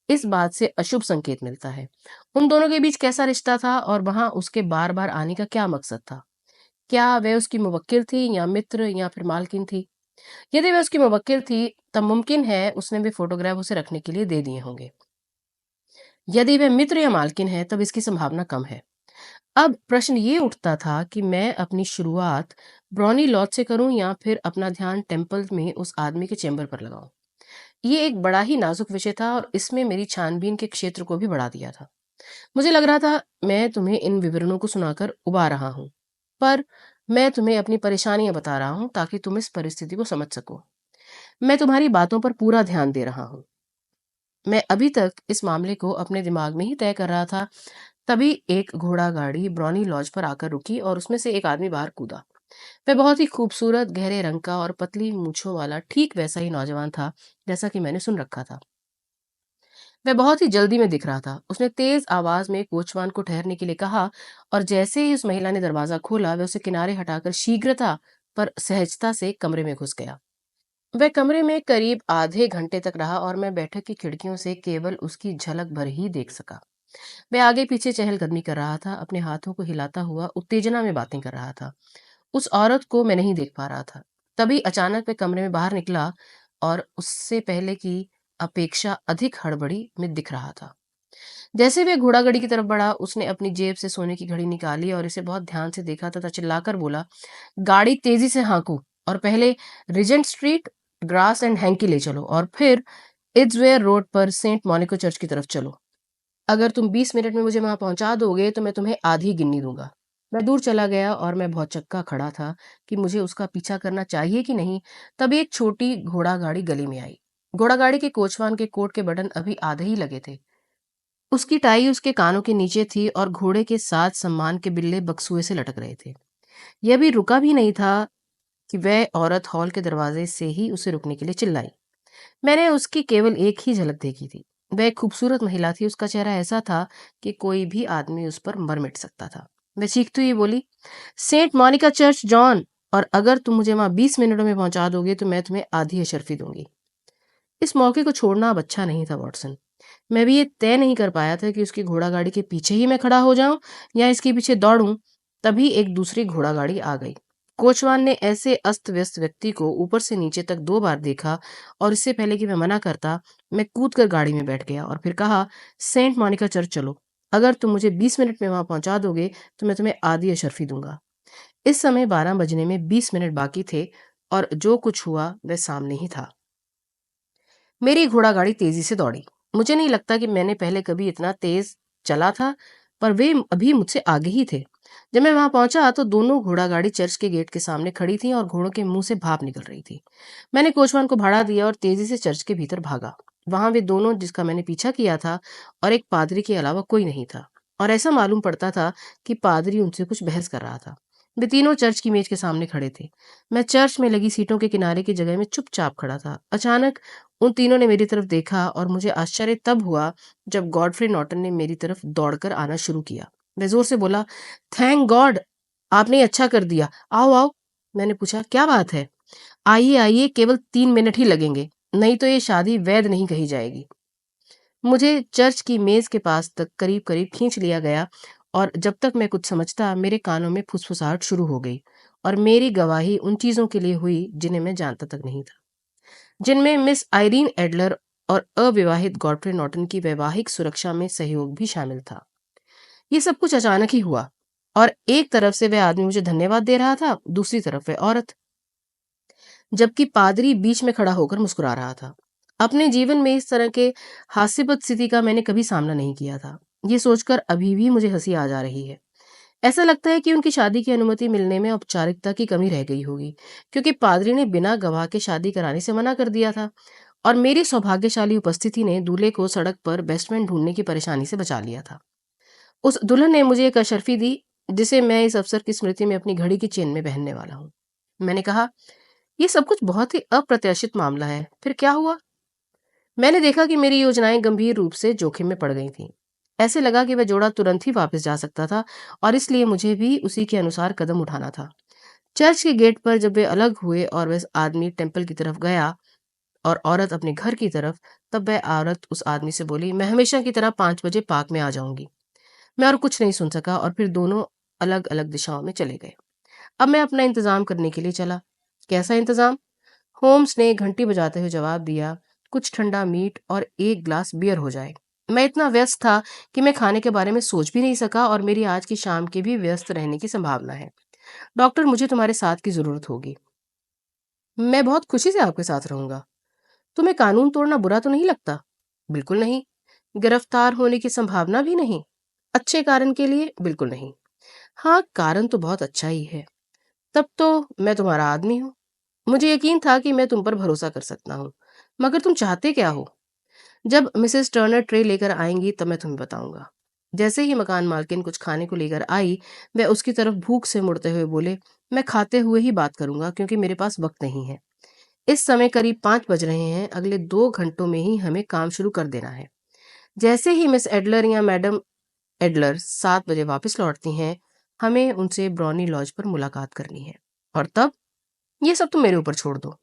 इस बात से अशुभ संकेत मिलता है। उन दोनों के बीच कैसा रिश्ता था और वहां उसके बार बार आने का क्या मकसद था? क्या वह उसकी मुवक्किल थी या मित्र या फिर मालकिन थी? यदि वह उसकी मुवक्किल थी, तब मुमकिन है उसने भी फोटोग्राफ उसे रखने के लिए दे दिए होंगे। यदि वह मित्र या मालकिन है, तब इसकी संभावना कम है। अब प्रश्न ये उठता था कि मैं अपनी शुरुआत ब्रॉनी लॉज से करूं या फिर अपना ध्यान टेम्पल में उस आदमी के चेंबर पर लगाऊं। ये एक बड़ा ही नाजुक विषय था और इसमें मेरी छानबीन के क्षेत्र को भी बढ़ा दिया था। मुझे लग रहा था मैं तुम्हें इन विवरणों को सुनाकर उबा रहा हूं, पर मैं तुम्हें अपनी परेशानियां बता रहा हूं ताकि तुम इस परिस्थिति को समझ सको। मैं तुम्हारी बातों पर पूरा ध्यान दे रहा हूं। मैं अभी तक इस मामले को अपने दिमाग में ही तय कर रहा था, तभी एक घोड़ा गाड़ी ब्रॉनी लॉज पर आकर रुकी और उसमें से एक आदमी बाहर कूदा। वह बहुत ही खूबसूरत गहरे रंग का और पतली मूछों वाला ठीक वैसा ही नौजवान था जैसा कि मैंने सुन रखा था। वह बहुत ही जल्दी में दिख रहा था। उसने तेज आवाज में कोचवान को ठहरने के लिए कहा और जैसे ही उस महिला ने दरवाजा खोला, वह उसे किनारे हटाकर शीघ्रता पर सहजता से कमरे में घुस गया। वह कमरे में करीब आधे घंटे तक रहा और मैं बैठक की खिड़कियों से केवल उसकी झलक भर ही देख सका। वह आगे पीछे चहलकदमी कर रहा था, अपने हाथों को हिलाता हुआ उत्तेजना में बातें कर रहा था। उस औरत को मैं नहीं देख पा रहा था। तभी अचानक वह कमरे में बाहर निकला और उससे पहले की अपेक्षा अधिक हड़बड़ी में दिख रहा था। जैसे वह घोड़ागाड़ी की तरफ बढ़ा, उसने अपनी जेब से सोने की घड़ी निकाली और इसे बहुत ध्यान से देखा तथा चिल्लाकर बोला, गाड़ी तेजी से हाँको और पहले Regent Street, Gross and Hankey ले चलो और फिर इड्सवेयर रोड पर सेंट मोनिको चर्च की तरफ चलो। अगर तुम 20 मिनट में मुझे वहां पहुंचा दोगे तो मैं तुम्हें आधी गिन्नी दूंगा। मैं दूर चला गया और मैं बहुत चक्का खड़ा था कि मुझे उसका पीछा करना चाहिए कि नहीं। तभी एक छोटी घोड़ा गाड़ी गली में आई। घोड़ा गाड़ी के कोचवान के कोट के बटन अभी आधे ही लगे थे। उसकी टाई उसके कानों के नीचे थी और घोड़े के साथ सम्मान के बिल्ले बक्सुए से लटक रहे थे। यह भी रुका भी नहीं था कि वह औरत हॉल के दरवाजे से ही उसे रुकने के लिए चिल्लाई। मैंने उसकी केवल एक ही झलक देखी थी। वह एक खूबसूरत महिला थी। उसका चेहरा ऐसा था कि कोई भी आदमी उस पर मर मिट सकता था। वह चीखती हुई बोली, सेंट मोनिका चर्च जॉन, और अगर तुम मुझे वहां 20 मिनटों में पहुंचा दोगे तो मैं तुम्हें आधी अशर्फी दूंगी। इस मौके को छोड़ना अब अच्छा नहीं था वॉटसन। मैं भी ये तय नहीं कर पाया था कि उसकी घोड़ा गाड़ी के पीछे ही मैं खड़ा हो जाऊं या इसके पीछे दौड़ूं। तभी एक दूसरी घोड़ा गाड़ी आ गई। कोचवान ने ऐसे अस्त व्यस्त व्यक्ति को ऊपर से नीचे तक 2 बार देखा और इससे पहले कि मैं मना करता, मैं कूद कर गाड़ी में बैठ गया और फिर कहा, सेंट मोनिका चर्च चलो। अगर तुम मुझे 20 मिनट में वहां पहुंचा दोगे तो मैं तुम्हें आधी अशर्फी दूंगा। इस समय 12 बजने में 20 मिनट बाकी थे और जो कुछ हुआ वह सामने ही था। मेरी घोड़ा गाड़ी तेजी से दौड़ी। मुझे नहीं लगता कि मैंने पहले कभी इतना तेज चला था, पर वे अभी मुझसे आगे ही थे। जब मैं वहां पहुंचा तो दोनों घोड़ा गाड़ी चर्च के गेट के सामने खड़ी थी और घोड़ों के मुंह से भाप निकल रही थी। मैंने कोचवान को भाड़ा दिया और तेजी से चर्च के भीतर भागा। वहां वे दोनों जिसका मैंने पीछा किया था और एक पादरी के अलावा कोई नहीं था, और ऐसा मालूम पड़ता था कि पादरी उनसे कुछ बहस कर रहा था। वे तीनों चर्च की मेज के सामने खड़े थे। मैं चर्च में लगी सीटों के किनारे की जगह में चुपचाप खड़ा था। अचानक उन तीनों ने मेरी तरफ देखा और मुझे आश्चर्य तब हुआ जब गॉडफ्रे नॉर्टन ने मेरी तरफ दौड़कर आना शुरू किया। वह जोर से बोला, थैंक गॉड, आपने ये अच्छा कर दिया। आओ आओ। मैंने पूछा, क्या बात है? आइए आइए, केवल 3 मिनट ही लगेंगे, नहीं तो ये शादी वैध नहीं कही जाएगी। मुझे चर्च की मेज के पास तक करीब करीब खींच लिया गया और जब तक मैं कुछ समझता, मेरे कानों में फुसफुसाहट शुरू हो गई और मेरी गवाही उन चीजों के लिए हुई जिन्हें मैं जानता तक नहीं था, जिनमें मिस आइरीन एडलर और अविवाहित गॉडफ्रे नॉर्टन की वैवाहिक सुरक्षा में सहयोग भी शामिल था। ये सब कुछ अचानक ही हुआ और एक तरफ से वह आदमी मुझे धन्यवाद दे रहा था, दूसरी तरफ वह औरत, जबकि पादरी बीच में खड़ा होकर मुस्कुरा रहा था। अपने जीवन में इस तरह के हास्यास्पद स्थिति का मैंने कभी सामना नहीं किया था। ये सोचकर अभी भी मुझे हंसी आ जा रही है। ऐसा लगता है कि उनकी शादी की अनुमति मिलने में औपचारिकता की कमी रह गई होगी, क्योंकि पादरी ने बिना गवाह के शादी कराने से मना कर दिया था और मेरी सौभाग्यशाली उपस्थिति ने दूल्हे को सड़क पर बेस्टमैन ढूंढने की परेशानी से बचा लिया था। उस दुल्हन ने मुझे एक अशर्फी दी जिसे मैं इस अवसर की स्मृति में अपनी घड़ी की चेन में पहनने वाला हूँ। मैंने कहा, यह सब कुछ बहुत ही अप्रत्याशित मामला है, फिर क्या हुआ? मैंने देखा कि मेरी योजनाएं गंभीर रूप से जोखिम में पड़ गई थीं। ऐसे लगा कि वह जोड़ा तुरंत ही वापस जा सकता था और इसलिए मुझे भी उसी के अनुसार कदम उठाना था। चर्च के गेट पर जब वे अलग हुए और वह आदमी टेम्पल की तरफ गया और औरत अपने घर की तरफ, तब वह औरत उस आदमी से बोली, मैं हमेशा की तरह 5 बजे पार्क में आ जाऊंगी। मैं और कुछ नहीं सुन सका और फिर दोनों अलग अलग दिशाओं में चले गए। अब मैं अपना इंतजाम करने के लिए चला। कैसा इंतजाम? होम्स ने घंटी बजाते हुए जवाब दिया, कुछ ठंडा मीट और एक ग्लास बियर हो जाए। मैं इतना व्यस्त था कि मैं खाने के बारे में सोच भी नहीं सका और मेरी आज की शाम के भी व्यस्त रहने की संभावना है। डॉक्टर, मुझे तुम्हारे साथ की जरूरत होगी। मैं बहुत खुशी से आपके साथ रहूंगा। तुम्हें कानून तोड़ना बुरा तो नहीं लगता? बिल्कुल नहीं। गिरफ्तार होने की संभावना भी नहीं। अच्छे कारण के लिए? बिल्कुल नहीं। हाँ, कारण तो बहुत अच्छा ही है। तब तो मैं तुम्हारा आदमी हूँ। मुझे यकीन था कि मैं तुम पर भरोसा कर सकता हूँ। मगर तुम चाहते क्या हो? जब मिसेस टर्नर ट्रे लेकर आएंगी तब मैं तुम्हें बताऊंगा। जैसे ही मकान मालकिन कुछ खाने को लेकर आई, वह उसकी तरफ भूख से मुड़ते हुए बोले, मैं खाते हुए ही बात करूंगा क्योंकि मेरे पास वक्त नहीं है। इस समय करीब 5 बज रहे हैं। अगले 2 घंटों में ही हमें काम शुरू कर देना है। जैसे ही मिस एडलर या मैडम एडलर 7 बजे वापस लौटती हैं, हमें उनसे ब्राउनी लॉज पर मुलाकात करनी है। और तब ये सब तुम मेरे ऊपर छोड़ दो।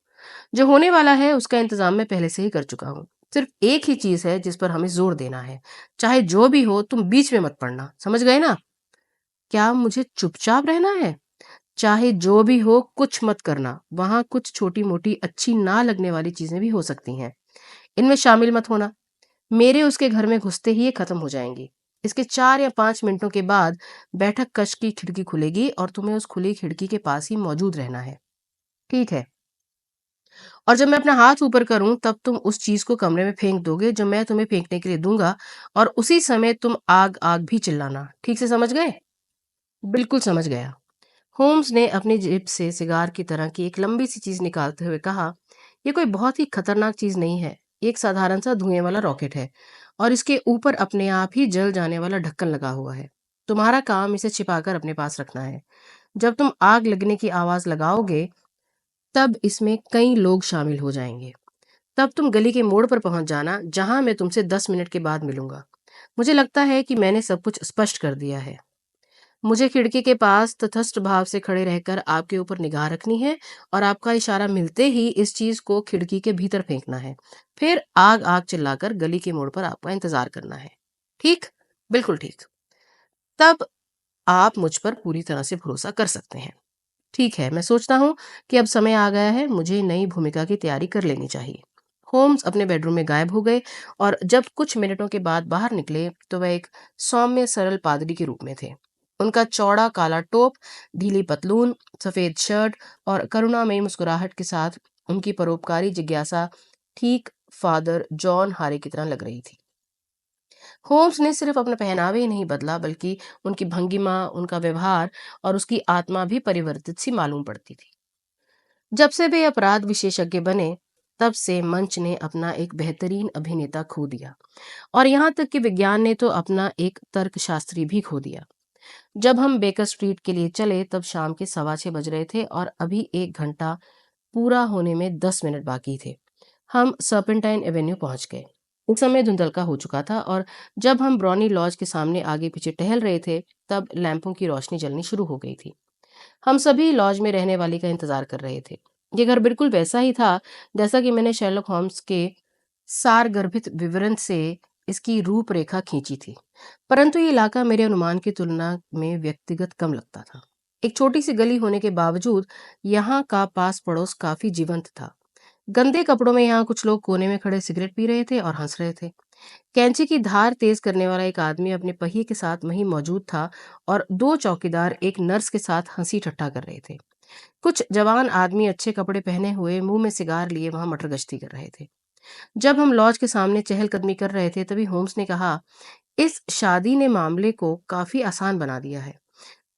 जो होने वाला है उसका इंतजाम मैं पहले से ही कर चुका हूँ। सिर्फ एक ही चीज है जिस पर हमें जोर देना है। चाहे जो भी हो, तुम बीच में मत पड़ना, समझ गए ना? क्या मुझे चुपचाप रहना है? चाहे जो भी हो, कुछ मत करना। वहां कुछ छोटी मोटी अच्छी ना लगने वाली चीजें भी हो सकती हैं, इनमें शामिल मत होना। मेरे उसके घर में घुसते ही ये खत्म हो जाएंगी। इसके 4 या 5 मिनटों के बाद बैठक कक्ष की खिड़की खुलेगी और तुम्हें उस खुली खिड़की के पास ही मौजूद रहना है। ठीक है? और जब मैं अपना हाथ ऊपर करूं तब तुम उस चीज को कमरे में फेंक दोगे जो मैं तुम्हें फेंकने के लिए दूंगा, और उसी समय तुम आग आग भी चिल्लाना। ठीक से समझ गए? बिल्कुल समझ गया। होम्स ने अपनी जेब से सिगार की तरह की एक लंबी सी चीज निकालते हुए कहा, यह कोई बहुत ही खतरनाक चीज नहीं है। एक साधारण सा धुएं वाला रॉकेट है और इसके ऊपर अपने आप ही जल जाने वाला ढक्कन लगा हुआ है। तुम्हारा काम इसे छिपाकर अपने पास रखना है। जब तुम आग लगने की आवाज लगाओगे, तब इसमें कई लोग शामिल हो जाएंगे। तब तुम गली के मोड़ पर पहुंच जाना, जहां मैं तुमसे 10 मिनट के बाद मिलूंगा। मुझे लगता है कि मैंने सब कुछ स्पष्ट कर दिया है। मुझे खिड़की के पास तटस्थ भाव से खड़े रहकर आपके ऊपर निगाह रखनी है और आपका इशारा मिलते ही इस चीज को खिड़की के भीतर फेंकना है। फिर आग आग चिल्लाकर गली के मोड़ पर आपका इंतजार करना है। ठीक? बिल्कुल ठीक। तब आप मुझ पर पूरी तरह से भरोसा कर सकते हैं। ठीक है, मैं सोचता हूँ कि अब समय आ गया है, मुझे नई भूमिका की तैयारी कर लेनी चाहिए। होम्स अपने बेडरूम में गायब हो गए और जब कुछ मिनटों के बाद बाहर निकले तो वह एक सौम्य सरल पादरी के रूप में थे। उनका चौड़ा काला टोप, ढीली पतलून, सफेद शर्ट और करुणामयी मुस्कुराहट के साथ उनकी परोपकारी जिज्ञासा ठीक फादर जॉन हारे की तरह लग रही थी। होम्स ने सिर्फ अपना पहनावा ही नहीं बदला, बल्कि उनकी भंगिमा, उनका व्यवहार और उसकी आत्मा भी परिवर्तित सी मालूम पड़ती थी। जब से वे अपराध विशेषज्ञ बने, तब से मंच ने अपना एक बेहतरीन अभिनेता खो दिया और यहाँ तक कि विज्ञान ने तो अपना एक तर्कशास्त्री भी खो दिया। जब हम बेकर स्ट्रीट के लिए चले तब शाम के 6:15 बज रहे थे और अभी 1 घंटा पूरा होने में 10 मिनट बाकी थे। हम सर्पेंटाइन एवेन्यू पहुंच गए। इस समय धुंधलका हो चुका था और जब हम ब्राउनी लॉज के सामने आगे पीछे टहल रहे थे, तब लैंपों की रोशनी जलनी शुरू हो गई थी। हम सभी लॉज में रहने वाली का इंतजार कर रहे थे। ये घर बिल्कुल वैसा ही था जैसा कि मैंने शेरलॉक होम्स के सारगर्भित विवरण से इसकी रूपरेखा खींची थी, परंतु ये इलाका मेरे अनुमान की तुलना में व्यक्तिगत कम लगता था। एक छोटी सी गली होने के बावजूद यहाँ का पास पड़ोस काफी जीवंत था। गंदे कपड़ों में यहाँ कुछ लोग कोने में खड़े सिगरेट पी रहे थे और हंस रहे थे। कैंची की धार तेज करने वाला एक आदमी अपने पहिए के साथ वहीं मौजूद था और 2 चौकीदार एक नर्स के साथ हंसी ठट्ठा कर रहे थे। कुछ जवान आदमी अच्छे कपड़े पहने हुए मुंह में सिगार लिए वहां मटर गश्ती कर रहे थे। जब हम लॉज के सामने चहलकदमी कर रहे थे तभी होम्स ने कहा, इस शादी ने मामले को काफी आसान बना दिया है।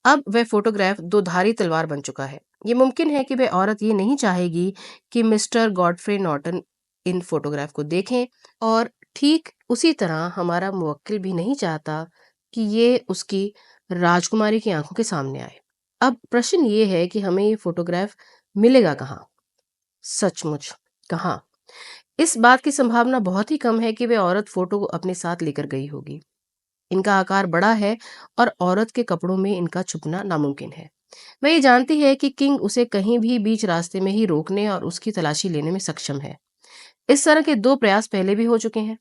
अब वह फोटोग्राफ दो धारी तलवार बन चुका है। ये मुमकिन है कि वह औरत ये नहीं चाहेगी कि मिस्टर गॉडफ्रे नॉर्टन इन फोटोग्राफ को देखें, और ठीक उसी तरह हमारा मुवक्किल भी नहीं चाहता कि ये उसकी राजकुमारी की आंखों के सामने आए। अब प्रश्न ये है कि हमें ये फोटोग्राफ मिलेगा कहाँ? सचमुच कहाँ? इस बात की संभावना बहुत ही कम है कि वह औरत फोटो को अपने साथ लेकर गई होगी। इनका आकार बड़ा है और औरत के कपड़ों में इनका छुपना नामुमकिन है। वह ये जानती है कि किंग उसे कहीं भी बीच रास्ते में ही रोकने और उसकी तलाशी लेने में सक्षम है। इस तरह के 2 प्रयास पहले भी हो चुके हैं।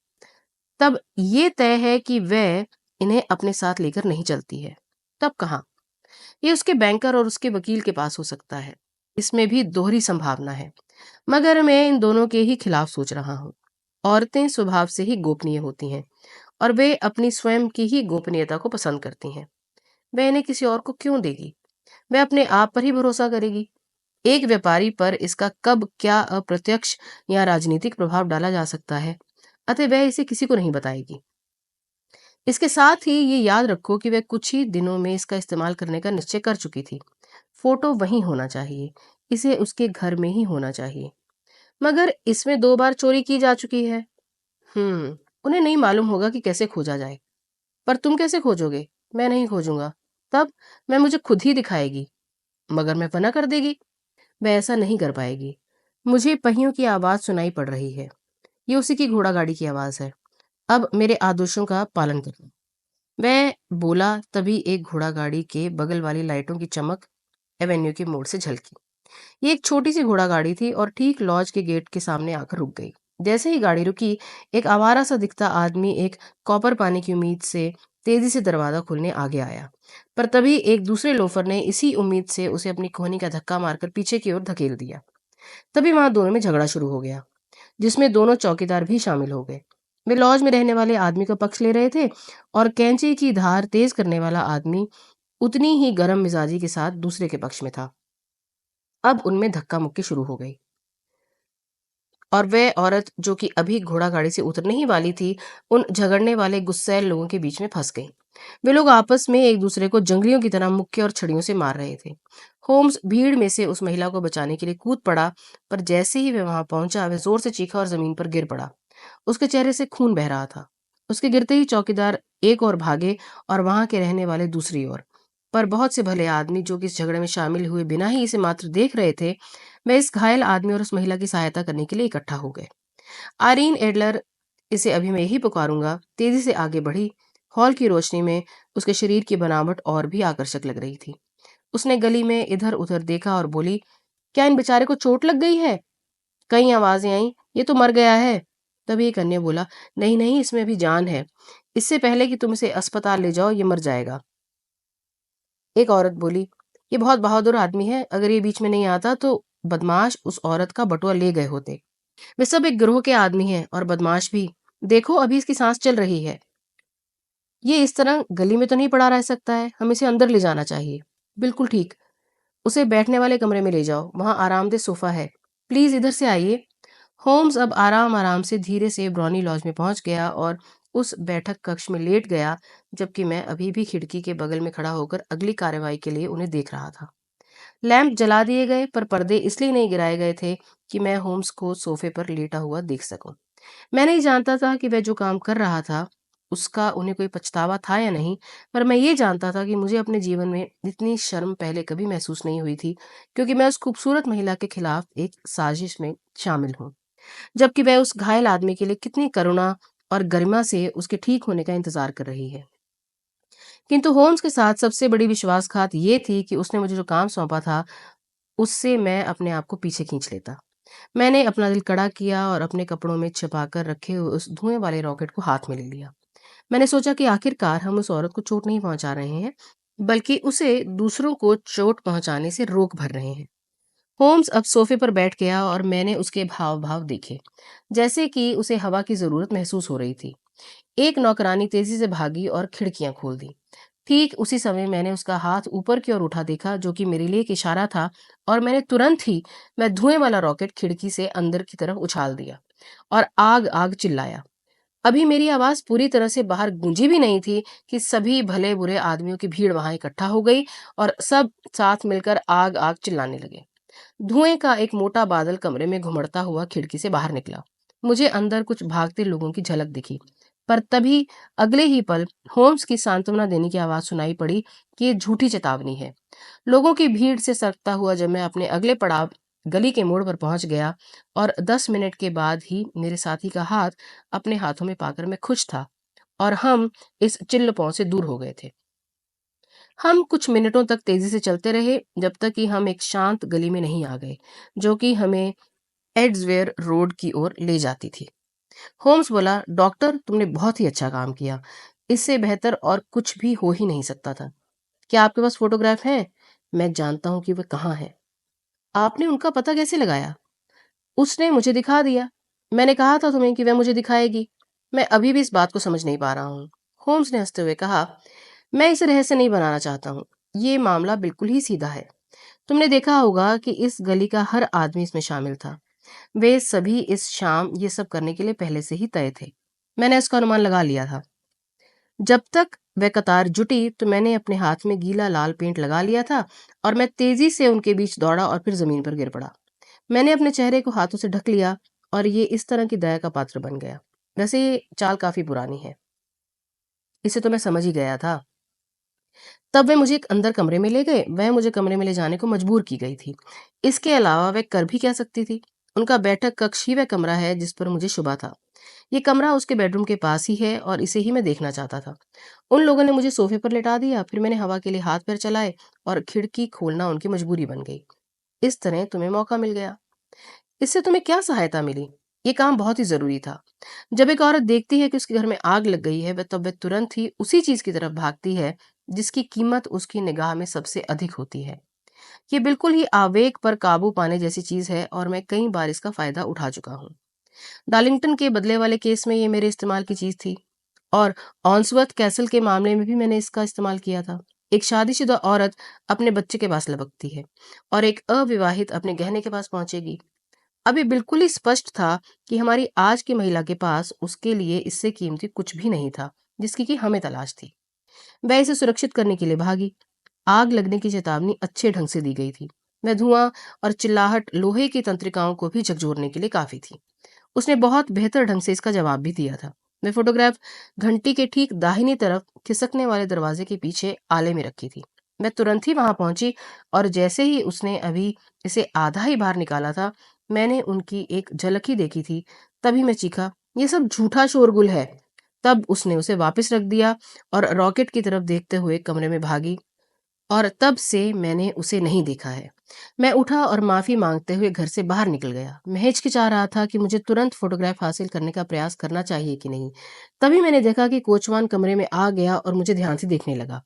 तब ये तय है कि वह इन्हें अपने साथ लेकर नहीं चलती है। तब कहाँ? ये उसके बैंकर और उसके वकील के पास हो सकता है। इसमें भी दोहरी संभावना है, मगर मैं इन दोनों के ही खिलाफ सोच रहा हूँ। औरतें स्वभाव से ही गोपनीय होती हैं और वे अपनी स्वयं की ही गोपनीयता को पसंद करती हैं। वह इन्हें किसी और को क्यों देगी? वह अपने आप पर ही भरोसा करेगी। एक व्यापारी पर इसका कब क्या अप्रत्यक्ष या राजनीतिक प्रभाव डाला जा सकता है, अतः वह इसे किसी को नहीं बताएगी। इसके साथ ही ये याद रखो कि वह कुछ ही दिनों में इसका इस्तेमाल करने का निश्चय कर चुकी थी। फोटो वहीं होना चाहिए, इसे उसके घर में ही होना चाहिए। मगर इसमें 2 बार चोरी की जा चुकी है। उन्हें नहीं मालूम होगा कि कैसे खोजा जाए। पर तुम कैसे खोजोगे? मैं नहीं खोजूंगा। तब मैं मुझे खुद ही दिखाएगी। मगर मैं मना कर देगी। वह ऐसा नहीं कर पाएगी। मुझे पहियों की आवाज सुनाई पड़ रही है। ये उसी की घोड़ा गाड़ी की आवाज है। अब मेरे आदेशों का पालन करना। वह बोला, तभी एक घोड़ा गाड़ी के बगल वाली लाइटों की चमक एवेन्यू के मोड़ से झलकी। ये एक छोटी सी घोड़ा गाड़ी थी और ठीक लॉज के गेट के सामने आकर रुक गई। जैसे ही गाड़ी रुकी, एक आवारा सा दिखता आदमी एक कॉपर पाने की उम्मीद से तेजी से दरवाजा खोलने आगे आया। पर तभी एक दूसरे लोफर ने इसी उम्मीद से उसे अपनी कोहनी का धक्का मारकर पीछे की ओर धकेल दिया। तभी वहां दोनों में झगड़ा शुरू हो गया, जिसमें दोनों चौकीदार भी शामिल हो गए। वे लॉज में रहने वाले आदमी का पक्ष ले रहे थे और कैंची की धार तेज करने वाला आदमी उतनी ही गर्म मिजाजी के साथ दूसरे के पक्ष में था। अब उनमें धक्का मुक्की शुरू हो गई और वह औरत जो कि अभी घोड़ा गाड़ी से उतरने ही वाली थी, उन झगड़ने वाले गुस्सैल लोगों के बीच में फंस गई। वे लोग आपस में एक दूसरे को जंगलियों की तरह मुक्के और छड़ियों से मार रहे थे। होम्स भीड़ में से उस महिला को बचाने के लिए कूद पड़ा, पर जैसे ही वह वहां पहुंचा, वह जोर से चीखा और जमीन पर गिर पड़ा। उसके चेहरे से खून बह रहा था। उसके गिरते ही चौकीदार एक और भागे और वहां के रहने वाले दूसरी ओर। पर बहुत से भले आदमी जो कि इस झगड़े में शामिल हुए बिना ही इसे मात्र देख रहे थे, वे इस घायल आदमी और उस महिला की सहायता करने के लिए इकट्ठा हो गए। आयरीन एडलर, इसे अभी मैं यही पुकारूंगा, तेजी से आगे बढ़ी। हॉल की रोशनी में उसके शरीर की बनावट और भी आकर्षक लग रही थी। उसने गली में इधर उधर देखा और बोली, क्या इन बेचारे को चोट लग गई है? कई आवाजें आई, ये तो मर गया है। तभी एक अन्य बोला, नहीं नहीं, इसमें अभी जान है। इससे पहले कि तुम इसे अस्पताल ले जाओ, ये मर जाएगा। एक औरत बोली, ये बहुत बहादुर आदमी है, अगर ये बीच में नहीं आता तो बदमाश उस औरत का बटुआ ले गए होते। वे सब एक गिरोह के आदमी हैं और बदमाश भी। देखो, अभी इसकी सांस चल रही है। ये इस तरह गली में तो नहीं पड़ा रह सकता है, हम इसे अंदर ले जाना चाहिए। बिल्कुल ठीक। उसे बैठने वाले कमरे में ले जाओ, वहां आरामदेह सोफा है। प्लीज इधर से आइए। होम्स अब आराम आराम से धीरे से ब्राउनी लॉज में पहुंच गया और उस बैठक कक्ष में लेट गया, जबकि मैं अभी भी खिड़की के बगल में खड़ा होकर अगली कार्रवाई के लिए उन्हें देख रहा था। लैंप जला दिए गए, पर पर्दे इसलिए नहीं गिराए गए थे कि मैं होम्स को सोफे पर लेटा हुआ देख सकूं। मैं नहीं जानता था कि वह जो काम कर रहा था उसका उन्हें कोई पछतावा था या नहीं, पर मैं ये जानता था कि मुझे अपने जीवन में इतनी शर्म पहले कभी महसूस नहीं हुई थी, क्योंकि मैं उस खूबसूरत महिला के खिलाफ एक साजिश में शामिल हूँ, जबकि वह उस घायल आदमी के लिए कितनी करुणा और गरिमा से उसके ठीक होने का इंतजार कर रही है। किंतु होम्स के साथ सबसे बड़ी विश्वासघात ये थी कि उसने मुझे जो काम सौंपा था, उससे मैं अपने आप को पीछे खींच लेता। मैंने अपना दिल कड़ा किया और अपने कपड़ों में छिपाकर रखे हुए उस धुएं वाले रॉकेट को हाथ में ले लिया। मैंने सोचा कि आखिरकार हम उस औरत को चोट नहीं पहुंचा रहे हैं, बल्कि उसे दूसरों को चोट पहुंचाने से रोक भर रहे हैं। होम्स अब सोफे पर बैठ गया और मैंने उसके भाव भाव देखे, जैसे कि उसे हवा की जरूरत महसूस हो रही थी। एक नौकरानी तेजी से भागी और खिड़कियां खोल दी। ठीक उसी समय मैंने उसका हाथ ऊपर की ओर उठा देखा, जो कि मेरे लिए एक इशारा था, और मैंने तुरंत ही वह धुएं वाला रॉकेट खिड़की से अंदर की तरफ उछाल दिया और आग आग चिल्लाया। अभी मेरी आवाज पूरी तरह से बाहर गूंजी भी नहीं थी कि सभी भले बुरे आदमियों की भीड़ वहां इकट्ठा हो गई और सब साथ मिलकर आग आग चिल्लाने लगे। धुएं का एक मोटा बादल कमरे में घुमड़ता हुआ खिड़की से बाहर निकला। मुझे अंदर कुछ भागते लोगों की झलक दिखी, पर तभी अगले ही पल होम्स की सांत्वना देने की आवाज सुनाई पड़ी कि ये झूठी चेतावनी है। लोगों की भीड़ से सरकता हुआ जब मैं अपने अगले पड़ाव गली के मोड़ पर पहुंच गया, और 10 मिनट के बाद ही मेरे साथी का हाथ अपने हाथों में पाकर मैं खुश था और हम इस चिल्लपौं से दूर हो गए थे। हम कुछ मिनटों तक तेजी से चलते रहे जब तक कि हम एक शांत गली में नहीं आ गए जो कि हमें एड्सवेयर रोड की ओर ले जाती थी। होम्स बोला, डॉक्टर तुमने बहुत ही अच्छा काम किया। इससे बेहतर और कुछ भी हो ही नहीं सकता था। क्या आपके पास फोटोग्राफ है? मैं जानता हूँ कि वे कहाँ है। आपने उनका पता कैसे लगाया? उसने मुझे दिखा दिया। मैंने कहा था तुम्हें कि वह मुझे दिखाएगी। मैं अभी भी इस बात को समझ नहीं पा रहा हूँ। होम्स ने हंसते हुए कहा, मैं इसे रहस्य नहीं बनाना चाहता हूँ। ये मामला बिल्कुल ही सीधा है। तुमने देखा होगा कि इस गली का हर आदमी इसमें शामिल था। वे सभी इस शाम ये सब करने के लिए पहले से ही तय थे। मैंने इसका अनुमान लगा लिया था। जब तक वह कतार जुटी तो मैंने अपने हाथ में गीला लाल पेंट लगा लिया था और मैं तेजी से उनके बीच दौड़ा और फिर जमीन पर गिर पड़ा। मैंने अपने चेहरे को हाथों से ढक लिया और ये इस तरह की दया का पात्र बन गया। वैसे ये चाल काफी पुरानी है, इसे तो मैं समझ ही गया था। तब वे मुझे एक अंदर कमरे में ले गए। वह मुझे कमरे में ले जाने को मजबूर की गई थी। इसके अलावा वह कर भी क्या सकती थी? उनका बैठक कक्ष ही वह कमरा है जिस पर मुझे शुबा था। ये कमरा उसके बेडरूम के पास ही है और इसे ही मैं देखना चाहता था। उन लोगों ने मुझे सोफे पर लिटा दिया, फिर मैंने हवा के लिए हाथ पैर चलाए और खिड़की खोलना उनकी मजबूरी बन गई। इस तरह तुम्हें मौका मिल गया। इससे तुम्हें क्या सहायता मिली? ये काम बहुत ही जरूरी था। जब एक औरत देखती है कि उसके घर में आग लग गई है, वह तब वह तुरंत ही उसी चीज की तरफ भागती है जिसकी कीमत उसकी निगाह में सबसे अधिक होती है। ये बिल्कुल ही आवेग पर काबू पाने जैसी चीज है और मैं कई बार इसका फायदा उठा चुका हूँ। डार्लिंगटन के बदले वाले केस में ये मेरे इस्तेमाल की चीज थी और ऑन्सवर्थ कैसल के मामले में भी मैंने इसका इस्तेमाल किया था। एक शादीशुदा औरत अपने बच्चे के पास लपकती है और एक अविवाहित अपने गहने के पास पहुंचेगी। अभी बिल्कुल ही स्पष्ट था कि हमारी आज की महिला के पास उसके लिए इससे कीमती कुछ भी नहीं था जिसकी कि हमें तलाश थी। वह इसे सुरक्षित करने के लिए भागी। आग लगने की चेतावनी अच्छे ढंग से दी गई थी। वह धुआं और चिल्लाहट लोहे की तंत्रिकाओं को भी झकझोरने के लिए काफी थी। उसने बहुत बेहतर ढंग से इसका जवाब भी दिया था। मैं फोटोग्राफ घंटी के ठीक दाहिनी तरफ खिसकने वाले दरवाजे के पीछे आले में रखी थी। मैं तुरंत ही वहां पहुंची और जैसे ही उसने अभी इसे आधा ही बाहर निकाला था, मैंने उनकी एक झलक ही देखी थी। तभी मैं चीखा, ये सब झूठा शोरगुल है। तब उसने उसे वापस रख दिया और रॉकेट की तरफ देखते हुए कमरे में भागी और तब से मैंने उसे नहीं देखा है। मैं उठा और माफी मांगते हुए घर से बाहर निकल गया। मैं हिचकिचा रहा था कि मुझे तुरंत फोटोग्राफ हासिल करने का प्रयास करना चाहिए कि नहीं। तभी मैंने देखा कि कोचवान कमरे में आ गया और मुझे ध्यान से देखने लगा।